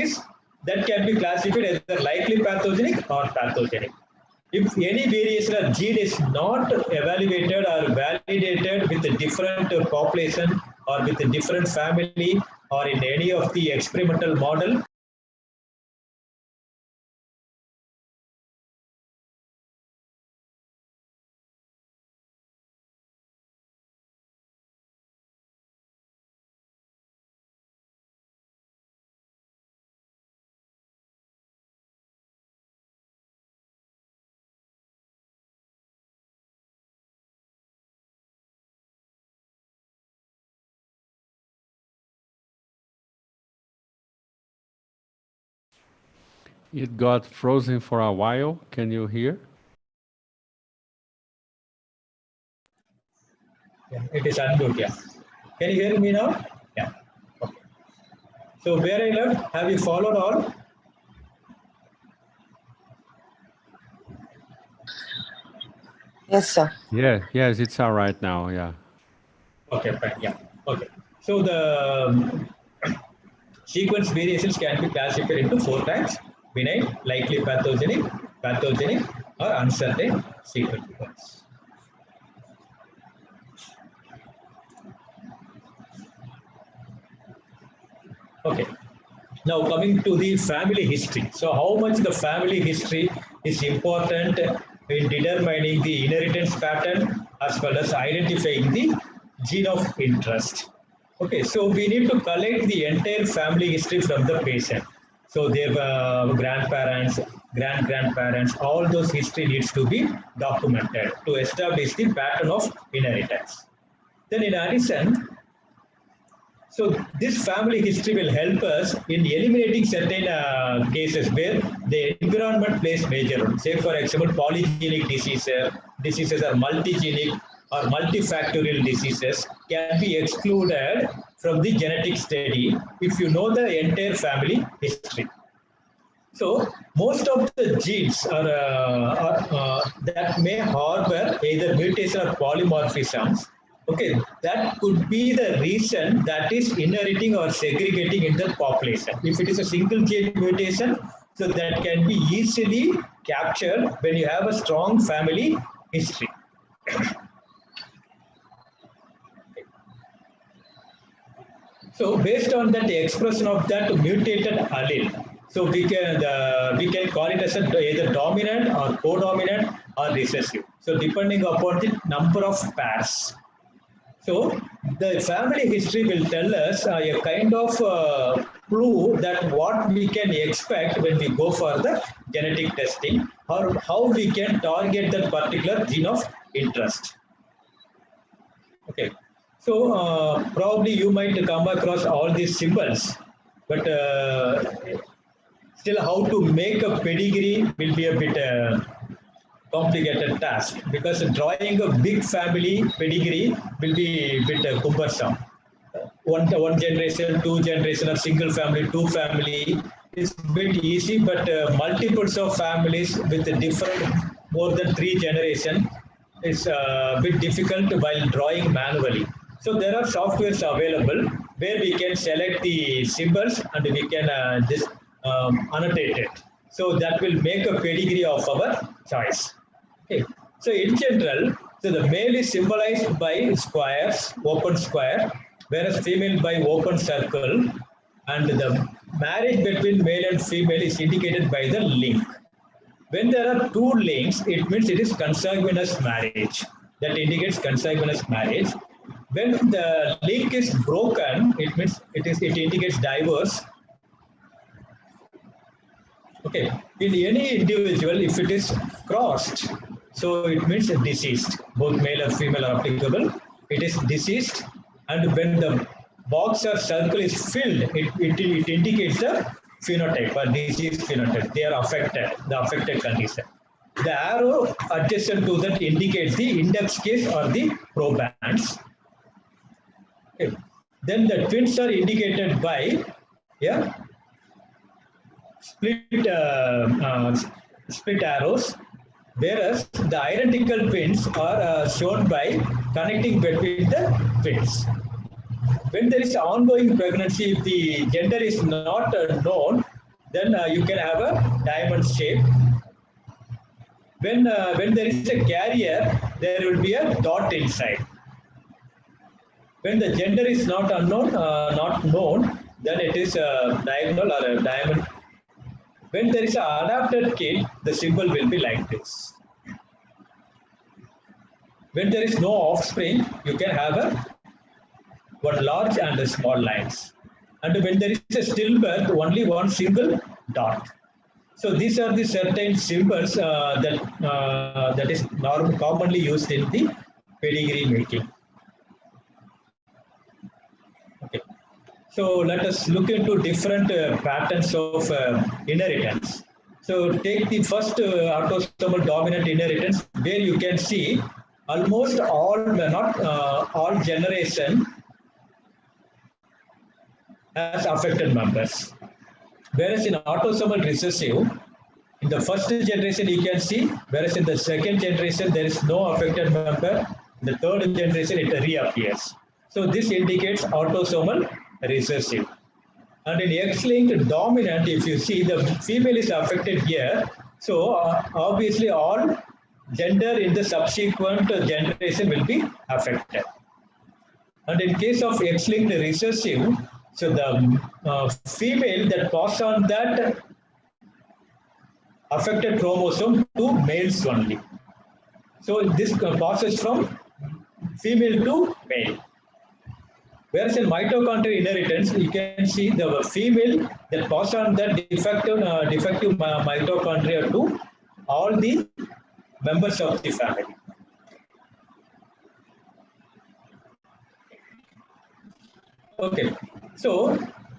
can be classified as either likely pathogenic or pathogenic. If any variation of gene is not evaluated or validated with a different population or with a different family or in any of the experimental model, It got frozen for a while. Can you hear? yeah, it is unmute. Yeah. Can you hear me now? Yeah. Okay. So where I left, have you followed all? Yes, sir. Yeah, yes, it's all right now. Yeah. Okay, fine. Yeah. Okay. So the sequence variations can be classified into 4 types: benign, likely pathogenic, or uncertain sequence. Okay. Now coming to the family history. So how much the family history is important in determining the inheritance pattern as well as identifying the gene of interest. Okay, so we need to collect the entire family history from the patient. So their grandparents, grandparents, all those history needs to be documented to establish the pattern of inheritance. Then in addition, So this family history will help us in eliminating certain cases where the environment plays major role. Say for example, polygenic diseases are multigenic or multifactorial diseases can be excluded from the genetic study if you know the entire family history. So most of the genes that may harbor either mutation or polymorphisms. Okay, that could be the reason that is inheriting or segregating in the population. If it is a single gene mutation, so that can be easily captured when you have a strong family history. So based on that expression of that mutated allele, so we can call it as either dominant or codominant or recessive. So depending upon the number of pairs. So the family history will tell us a kind of clue that what we can expect when we go for the genetic testing or how we can target that particular gene of interest. Okay. So probably you might come across all these symbols, but still how to make a pedigree will be a bit complicated task because drawing a big family pedigree will be a bit cumbersome. One generation, two generation, or single family, two family is a bit easy, but multiples of families with a different more than three generation is a bit difficult while drawing manually. So there are softwares available where we can select the symbols and we can just annotate it. So that will make a pedigree of our choice. Okay. So in general, so the male is symbolized by squares, open square, whereas female by open circle, and the marriage between male and female is indicated by the link. When there are two links, it means it is consanguineous marriage. That indicates consanguineous marriage. When the link is broken, it means it indicates divorce. Okay, in any individual, if it is crossed, so it means deceased. Both male and female are applicable. It is deceased, and when the box or circle is filled, it indicates the phenotype or disease phenotype. They are affected, the affected condition. The arrow adjacent to that indicates the index case or the probands. Okay. Then the twins are indicated by, yeah, split split arrows, whereas the identical twins are shown by connecting between the twins. When there is ongoing pregnancy, if the gender is not known, then you can have a diamond shape. When there is a carrier, there will be a dot inside. When the gender is not unknown, not known, then it is a diagonal or a diamond. When there is an adapted kid, the symbol will be like this. When there is no offspring, you can have one large and a small lines. And when there is a stillbirth, only one single dot. So these are the certain symbols that is commonly used in the pedigree making. Okay. So let us look into different patterns of inheritance. So take the first autosomal dominant inheritance, where you can see almost all, not all generation has affected members. Whereas in autosomal recessive, in the first generation you can see, whereas in the second generation there is no affected member, in the third generation it reappears. So this indicates autosomal recessive. And in X-linked dominant, if you see the female is affected here, so obviously all gender in the subsequent generation will be affected. And in case of X-linked recessive, so the female that pass on that affected chromosome to males only. So this passes from female to male. Whereas in mitochondrial inheritance, you can see the female that pass on that defective mitochondria to all the members of the family. Okay. So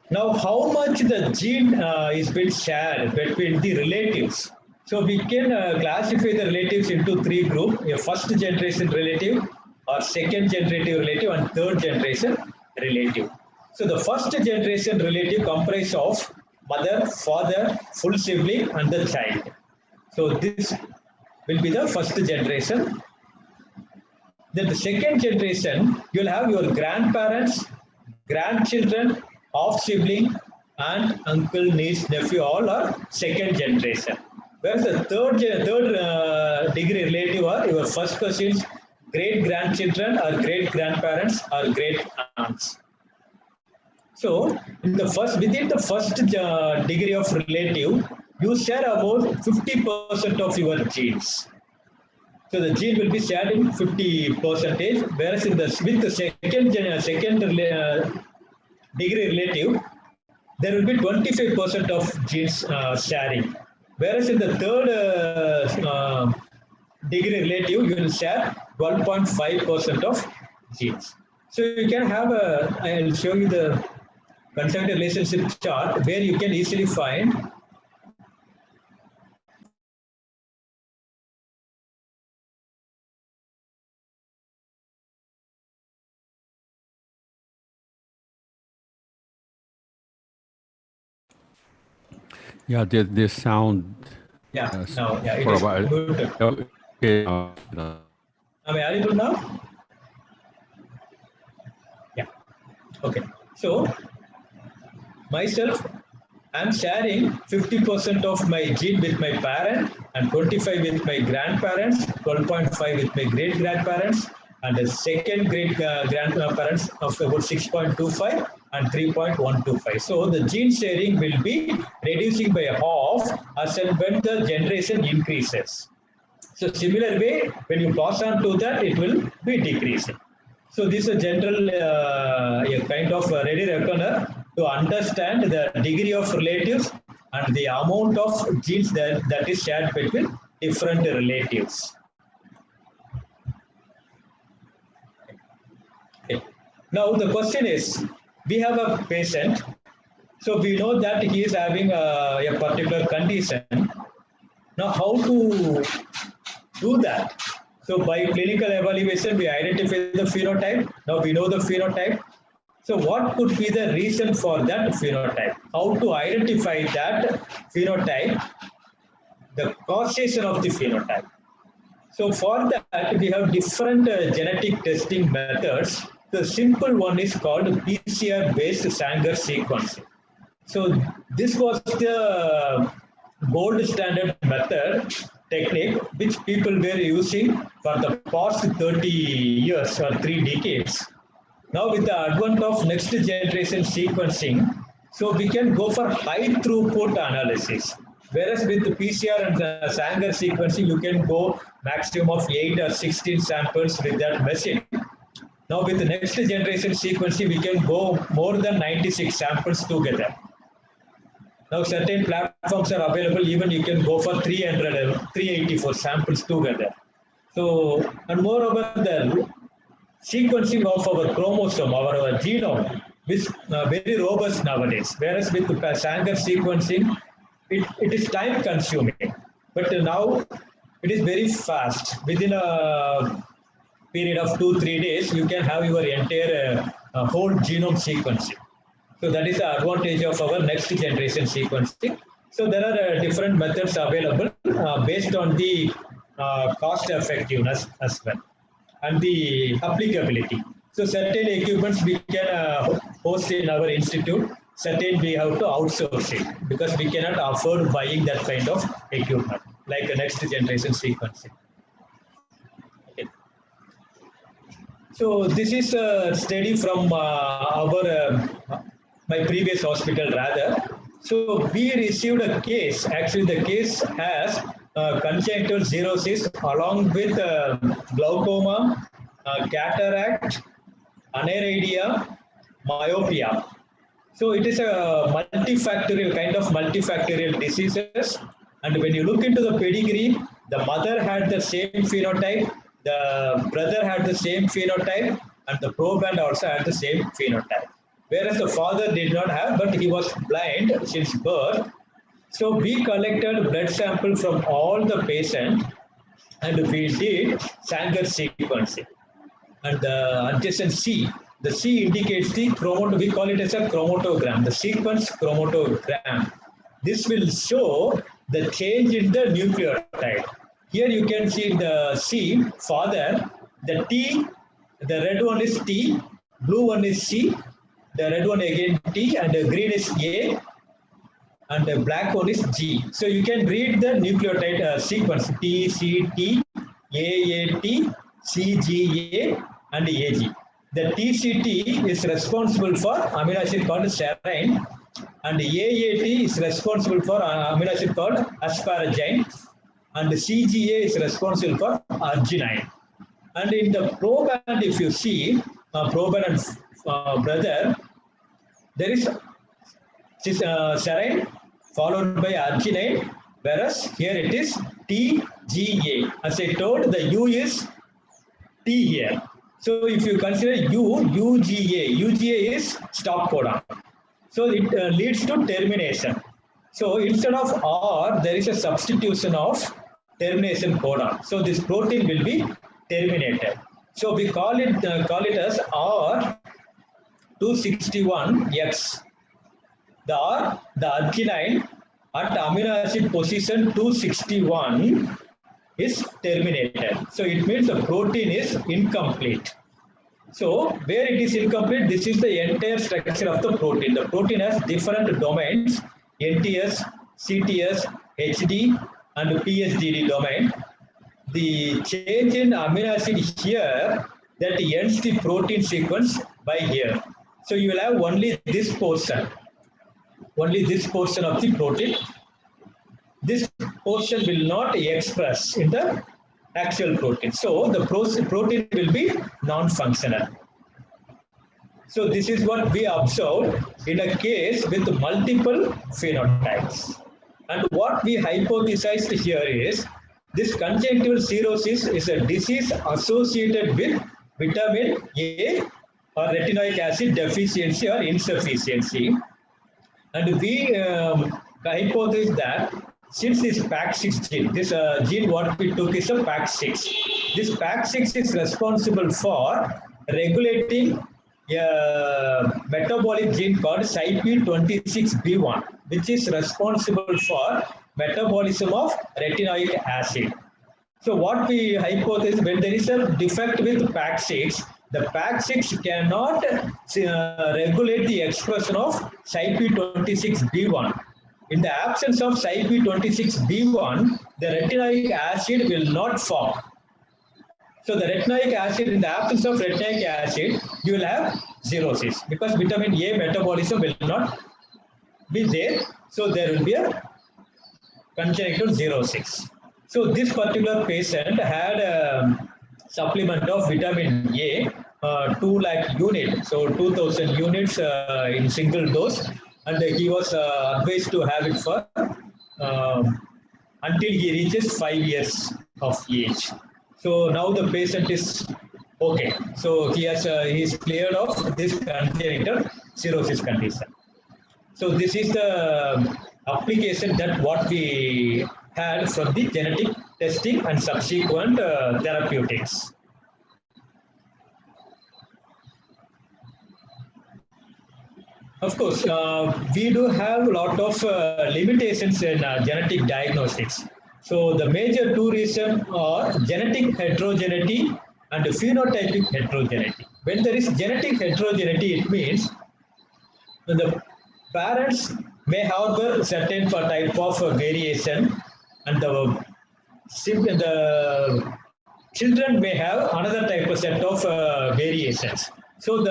now how much the gene is been shared between the relatives? So we can classify the relatives into three groups: a first generation relative, or second generative relative, and third generation relative. So the first generation relative comprises of mother, father, full sibling, and the child. So this will be the first generation. Then the second generation, you'll have your grandparents, grandchildren, half sibling, and uncle, niece, nephew, all are second generation. Whereas the third degree relative are your first cousins, great grandchildren, or great grandparents, or great aunts. So, in the first within the first degree of relative, you share about 50% of your genes. So the gene will be shared in 50 percentage, whereas in the with the second degree relative, there will be 25% of genes sharing. Whereas in the third degree relative, you will share 12.5% of genes. So you can have a, I'll show you the conjunct relationship chart where you can easily find. Yeah, the sound. Yeah, Yes, now, yeah, it for is about. muted. Okay. Am I audible now? Yeah. Okay. So myself, I'm sharing 50% of my gene with my parent and 25 with my grandparents, 12.5 with my great grandparents, and the second great grandparents of about 6.25 and 3.125. So the gene sharing will be reducing by half as and when the generation increases. So similar way, when you pass on to that, it will be decreasing. So this is a general a kind of ready reckoner to understand the degree of relatives and the amount of genes that is shared between different relatives. Okay. Now the question is, we have a patient, so we know that he is having a particular condition. Now how to do that? So by clinical evaluation, we identify the phenotype. Now we know the phenotype. So what could be the reason for that phenotype? How to identify that phenotype, the causation of the phenotype. So for that, we have different genetic testing methods. The simple one is called PCR-based Sanger sequencing. So this was the gold standard method technique which people were using for the past 30 years or 3 decades. Now with the advent of next generation sequencing, so we can go for high throughput analysis. Whereas with the PCR and Sanger sequencing, you can go maximum of 8 or 16 samples with that machine. Now with the next generation sequencing, we can go more than 96 samples together. Now certain platforms are available, even you can go for 300 and 384 samples together. So, and moreover, the sequencing of our chromosome, our genome, is very robust nowadays. Whereas with the Sanger sequencing, it is time consuming. But now it is very fast. Within a period of 2 3 days, you can have your entire whole genome sequencing. So that is the advantage of our next generation sequencing. So there are different methods available based on the cost effectiveness as well and the applicability. So certain equipments we can host in our institute, certain we have to outsource it because we cannot afford buying that kind of equipment like a next generation sequencing. Okay. So this is a study from our my previous hospital rather. So we received a case. Actually, the case has congenital cirrhosis along with glaucoma, cataract, aniridia, myopia. So it is a multifactorial kind of multifactorial diseases. And when you look into the pedigree, the mother had the same phenotype, the brother had the same phenotype, and the proband also had the same phenotype. whereas the father did not have, but he was blind since birth. So we collected blood sample from all the patients and we did Sanger sequencing. And the adjacent C, the C indicates the we call it as a chromatogram, the sequence chromatogram. This will show the change in the nucleotide. Here you can see the C, father, the T, the red one is T, blue one is C, the red one again T, and the green is A, and the black one is G. So you can read the nucleotide sequence T, C, T, AAT, CGA, and AG. The TCT is responsible for amino acid called serine, and AAT is responsible for amino acid called asparagine, and CGA is responsible for arginine. And in the proband, if you see proband and brother, there is serine followed by arginine, whereas here it is TGA. As I told, the U is T here. So if you consider UGA is stop codon. So it leads to termination. So instead of R, there is a substitution of termination codon. So this protein will be terminated. So we call it as R261X. The arginine at amino acid position 261 is terminated. So it means the protein is incomplete. So where it is incomplete, this is the entire structure of the protein. The protein has different domains, NTS, CTS, HD, and PSDD domain. The change in amino acid here that ends the protein sequence by here. So you will have only this portion of the protein. This portion will not express in the actual protein. So the protein will be non-functional. So this is what we observed in a case with multiple phenotypes. And what we hypothesized here is this conjunctival cirrhosis is a disease associated with vitamin A or retinoic acid deficiency or insufficiency. And we hypothesized that since this PAC6 gene, this gene what we took is a PAC6. This PAC6 is responsible for regulating a metabolic gene called CYP26B1, which is responsible for metabolism of retinoic acid. So what we hypothesize, when there is a defect with PAC6, the PAC6 cannot regulate the expression of CYP26B1. In the absence of CYP26B1, the retinoic acid will not form. So the retinoic acid, in the absence of retinoic acid, you will have cirrhosis because vitamin A metabolism will not be there. So there will be a congenital cirrhosis. So this particular patient had a supplement of vitamin A, 2 lakh unit, so 2000 units in single dose, and he was advised to have it for until he reaches 5 years of age. So now the patient is okay. So he is cleared of this congenital cirrhosis condition. So this is the application that what we had from the genetic testing and subsequent therapeutics. Of course, we do have a lot of limitations in genetic diagnostics. So the major two reasons are genetic heterogeneity and phenotypic heterogeneity. When there is genetic heterogeneity, it means the parents may have a certain type of variation, and the children may have another type of set of variations. So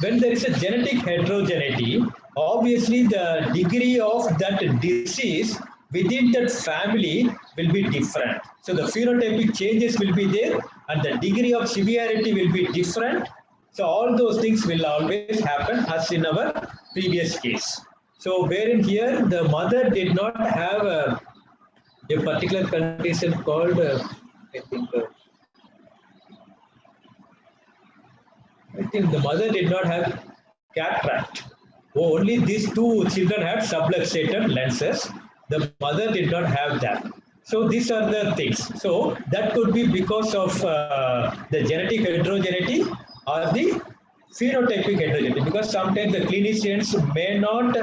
when there is a genetic heterogeneity, obviously the degree of that disease within that family will be different. So the phenotypic changes will be there and the degree of severity will be different. So all those things will always happen as in our previous case. So wherein here the mother did not have a particular condition called, I think the mother did not have cataract. Only these two children had subluxated lenses. The mother did not have that. So these are the things. So that could be because of the genetic heterogeneity or the phenotypic heterogeneity, because sometimes the clinicians may not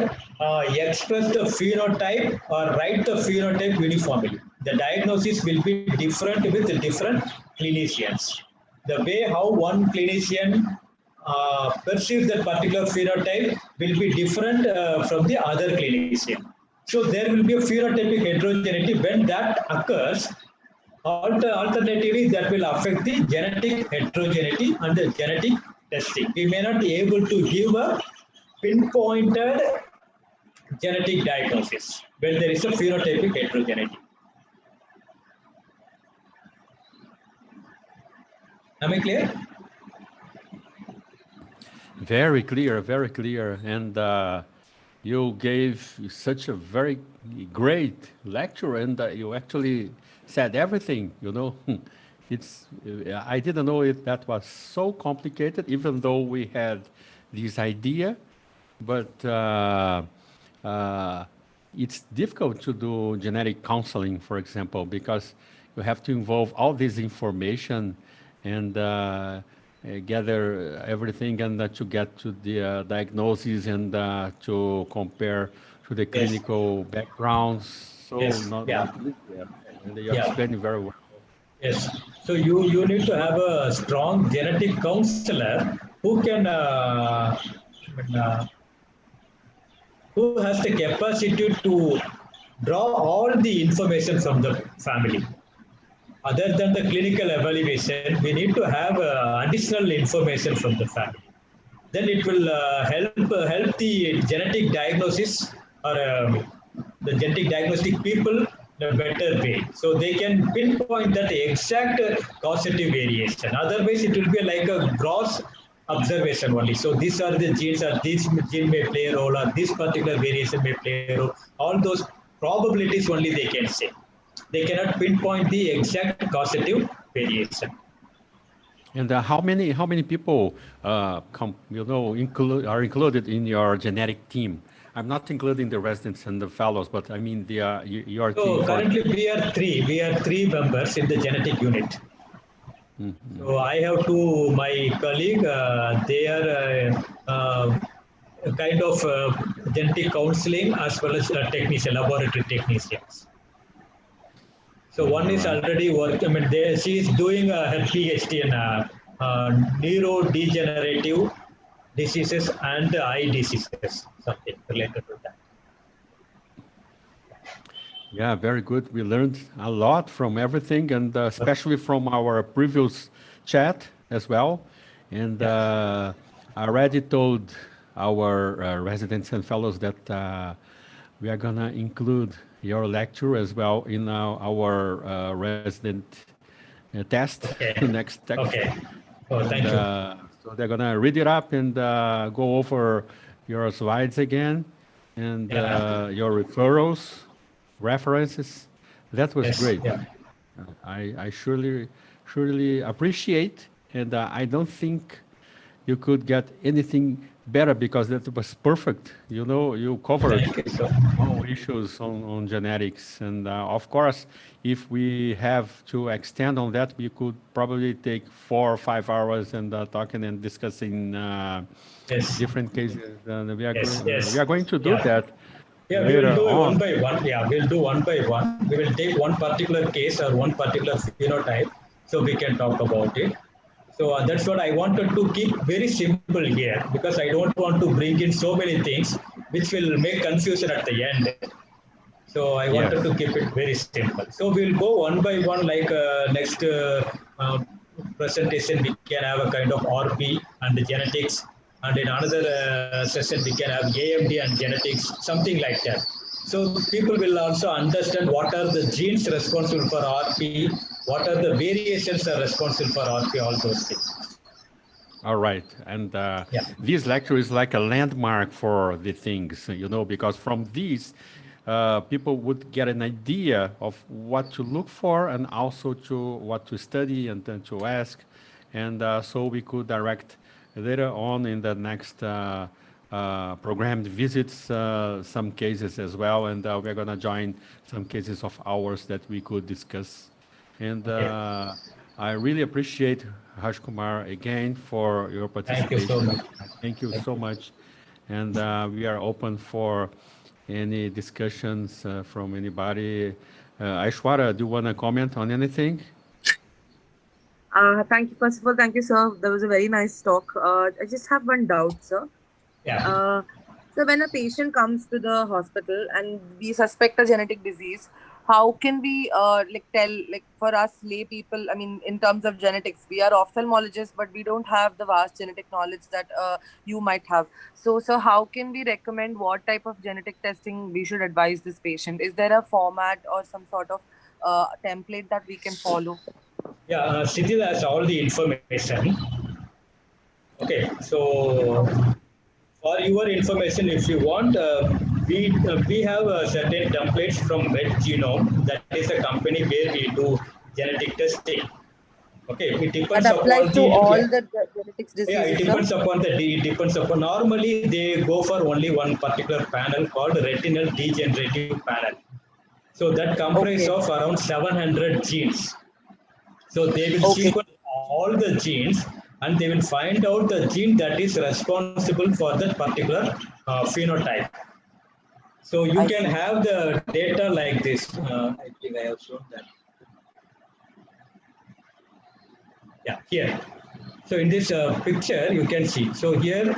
express the phenotype or write the phenotype uniformly. The diagnosis will be different with the different clinicians. The way how one clinician perceives that particular phenotype will be different from the other clinician. So there will be a phenotypic heterogeneity. When that occurs, alternatively, that will affect the genetic heterogeneity and the genetic testing. We may not be able to give a pinpointed genetic diagnosis when there is a phenotypic heterogeneity. Am I clear? Very clear, very clear. And you gave such a very great lecture, and you actually said everything, you know. It's, I didn't know it that was so complicated, even though we had this idea, but uh, it's difficult to do genetic counseling, for example, because you have to involve all this information and gather everything and to get to the diagnosis and to compare to the Yes. clinical backgrounds. So Yes. not, Yeah. not yeah. And you Yeah. explained it very well. Yes. So you need to have a strong genetic counselor who can who has the capacity to draw all the information from the family. Other than the clinical evaluation, we need to have additional information from the family. Then it will help the genetic diagnosis or the genetic diagnostic people in a better way. So they can pinpoint that exact causative variation. Otherwise, it will be like a gross observation only. So these are the genes, or this gene may play a role, or this particular variation may play a role. All those probabilities only they can say. They cannot pinpoint the exact causative variation. And how many people are included in your genetic team? I'm not including the residents and the fellows, but I mean your team So for. currently we are three. We are three members in the genetic unit. So I have two my colleague. They are kind of genetic counseling as well as technician, laboratory technicians. So one All is right. already working. I mean, she is doing her PhD in neurodegenerative diseases and eye diseases, something related to that. Yeah, very good. We learned a lot from everything, and especially from our previous chat as well. And Yeah. I already told our residents and fellows that we are gonna include your lecture as well in our resident test Okay. next text. Okay. Oh, And thank you. so they're gonna read it up and go over your slides again and Yeah. your referrals, references. That was Yes. great. Yeah. I surely appreciate, and I don't think you could get anything better because that was perfect. You know, you covered Thank you, sir. all issues on genetics. And of course, if we have to extend on that, we could probably take 4 or 5 hours and talking and discussing Yes. different cases. And Yes. we Yes. are going to do Yeah. that Yeah, we will later do it one on. by one. Yeah, we'll do one by one. We will take one particular case or one particular phenotype so we can talk about it. So that's what I wanted to keep very simple here, because I don't want to bring in so many things which will make confusion at the end. So I wanted Yes. to keep it very simple. So we'll go one by one, like next presentation, we can have a kind of RP and the genetics. And in another session, we can have AMD and genetics, something like that. So people will also understand what are the genes responsible for RP, what are the variations are responsible for RP, all those things. All right. And Yeah. this lecture is like a landmark for the things, you know, because from these, people would get an idea of what to look for and also to what to study and then to ask. And so we could direct later on in the next programmed visits, some cases as well, and we're going to join some cases of ours that we could discuss. And I really appreciate Raj Kumar again for your Thank you so participation. much. Thank you so much. And we are open for any discussions from anybody. Aishwarya, do you want to comment on anything? Thank you. First of all, thank you, sir. That was a very nice talk. I just have one doubt, sir. Yeah. So when a patient comes to the hospital and we suspect a genetic disease, how can we tell, for us lay people, I mean, in terms of genetics, we are ophthalmologists, but we don't have the vast genetic knowledge that you might have. So how can we recommend what type of genetic testing we should advise this patient? Is there a format or some sort of template that we can follow? Yeah, Siddhi has all the information. Okay, so for your information, if you want, we have certain templates from Red Genome. That is a company where we do genetic testing. Okay, it depends That applies upon to the all the genetics diseases. yeah, it depends upon the it depends upon. Normally, they go for only one particular panel called retinal degenerative panel. So that comprises of around 700 genes. So they will sequence all the genes and they will find out the gene that is responsible for that particular phenotype. So you can have the data like this. I think I have shown that. Yeah, here. So in this picture, you can see. So here,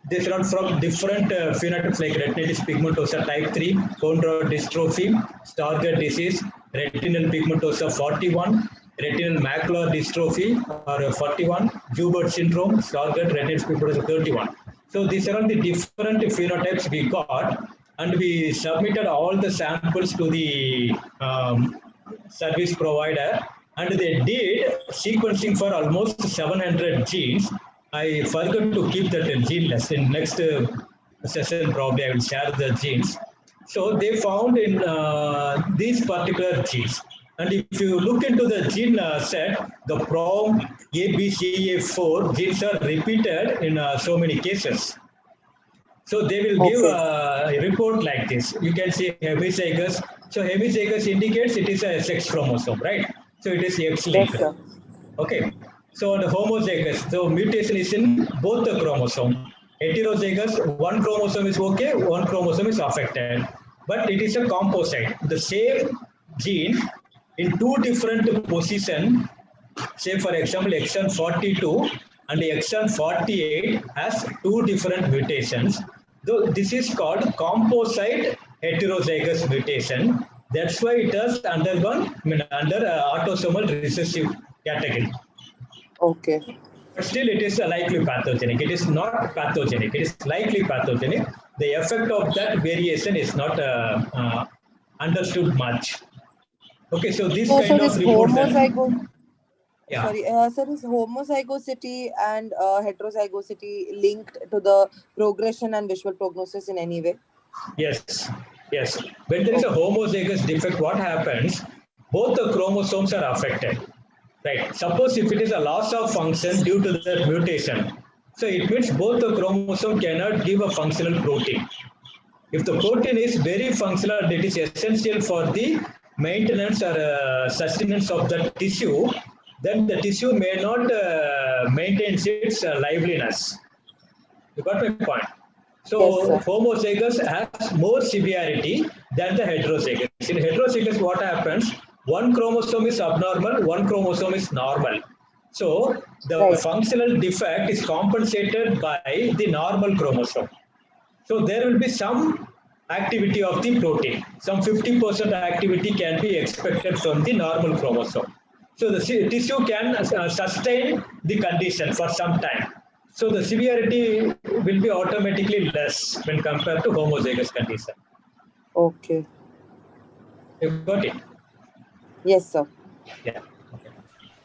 these are from different phenotypes like retinitis pigmentosa type 3, chondrodystrophy, Stargardt disease, retinal pigmentosa 41, retinal macular dystrophy or 41, Joubert syndrome, Stargardt retinitis pigmentosa 31. So these are all the different phenotypes we got, and we submitted all the samples to the service provider, and they did sequencing for almost 700 genes. I forgot to keep that gene list. In next session, probably I will share the genes. So they found in these particular genes. And if you look into the gene set, the PROM ABCA4 genes are repeated in so many cases. So they will give a report like this. You can see hemizygous. So hemizygous indicates it is a sex chromosome, right? So it is X-linked. Yes, sir. Okay. So the homozygous, so mutation is in both the chromosome. Heterozygous, one chromosome is okay, one chromosome is affected. But it is a composite. The same gene in two different positions, say for example, exon 42 and exon 48 has two different mutations. Though this is called composite heterozygous mutation. That's why it has undergone under autosomal recessive category. Okay. But still, it is likely pathogenic. It is not pathogenic. It is likely pathogenic. The effect of that variation is not understood much. Okay, so this kind of report. Yeah. Sorry, sir, is homozygosity and heterozygosity linked to the progression and visual prognosis in any way? Yes, yes. When there is a homozygous defect, what happens? Both the chromosomes are affected. Right. Suppose if it is a loss of function due to that mutation, so it means both the chromosome cannot give a functional protein. If the protein is very functional, it is essential for the maintenance or sustenance of the tissue, then the tissue may not maintain its liveliness. You got my point? So yes, homozygous has more severity than the heterozygous. In heterozygous, what happens? One chromosome is abnormal, one chromosome is normal. So the functional defect is compensated by the normal chromosome. So there will be some activity of the protein. Some 50% activity can be expected from the normal chromosome. So the tissue can sustain the condition for some time. So the severity will be automatically less when compared to homozygous condition. Okay. You got it? Yes, sir. Yeah. Okay.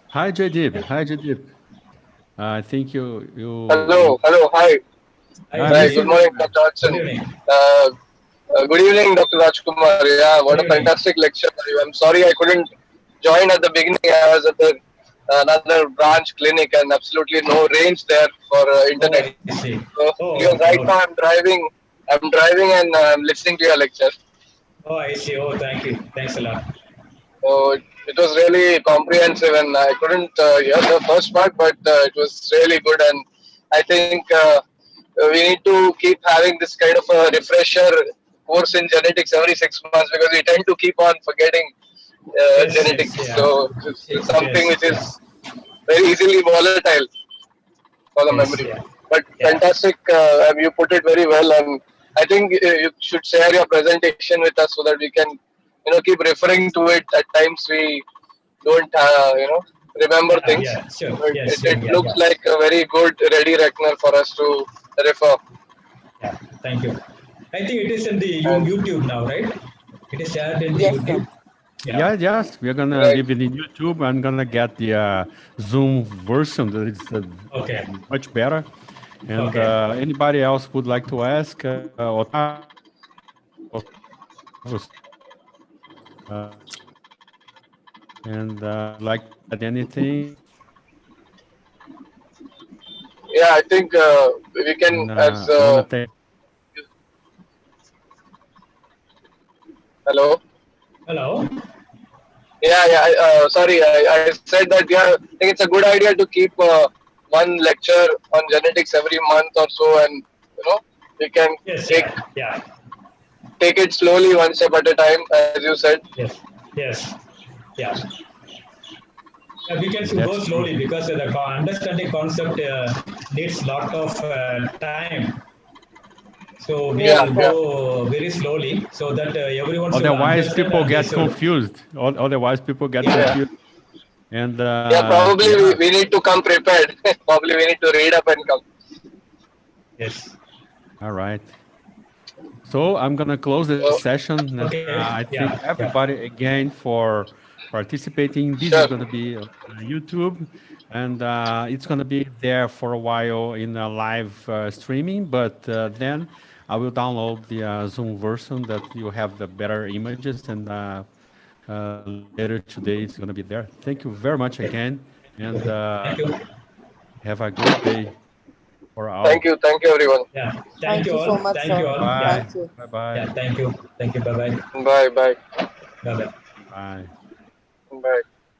Hi, Jaydeep. Hi, Jaydeep. I think you. Hello. Hi. Hi. Good morning, Dr. Hudson. Good evening. Good evening, Dr. Rajkumar. Yeah, what a fantastic lecture. I'm sorry I couldn't join at the beginning. I was at the another branch clinic, and absolutely no range there for internet. Oh, I see. So Oh, because okay. right now I'm driving. I'm driving and I'm listening to your lecture. Oh, I see. Oh, thank you. Thanks a lot. So it was really comprehensive, and I couldn't hear the first part, but it was really good. And I think we need to keep having this kind of a refresher course in genetics every 6 months because we tend to keep on forgetting Yes, yes, genetics. yeah. So it's something Yes, which yeah. is very easily volatile for the Yes, memory. yeah. But Yeah. fantastic, you put it very well, and I think you should share your presentation with us so that we can, keep referring to it at times we don't, remember Yeah, things. yeah. Sure. So Yes, sure. it Yeah, looks yeah. like a very good ready reckoner for us to refer. Yeah. Thank you. I think it is in the And YouTube now, right? It is shared in the Yes, sir. YouTube. Yeah. Yeah, yes, we're gonna right, leave it in YouTube. I'm gonna get the Zoom version that is Okay. much better. And Okay. anybody else would like to ask, and like to add anything, yeah, I think we can, and as I want to thank. hello. Hello. Yeah, yeah. Sorry, I said that. Yeah, I think it's a good idea to keep one lecture on genetics every month or so, and we can Yes, take yeah. Yeah. take it slowly, one step at a time, as you said. Yes. Yes. Yeah. We can go That's true. slowly because the understanding concept needs lot of time. So we Yes, will Yeah, sir. yeah, go very slowly so that everyone should Otherwise, understand people and they get should. confused. Otherwise, people get Yeah. yeah. confused. And Yeah, probably yeah, we need to come prepared. Probably we need to read up and come. Yes. all right. So I'm gonna close the So, session, and Okay. I Yeah. thank Yeah. everybody again for participating. This is sure. gonna be on YouTube, and it's gonna be there for a while in a live streaming. But then I will download the Zoom version that you have the better images, and later today it's gonna be there. Thank you very much again, and Thank you. have a great day for all. Thank you, everyone. Yeah. Thank Thank you you all. so much, Thank you sir. all. Yeah. Bye. Thank you. Bye. Bye. Yeah. Thank you. Thank you. Bye bye. Bye, bye, Bye bye. Bye. bye.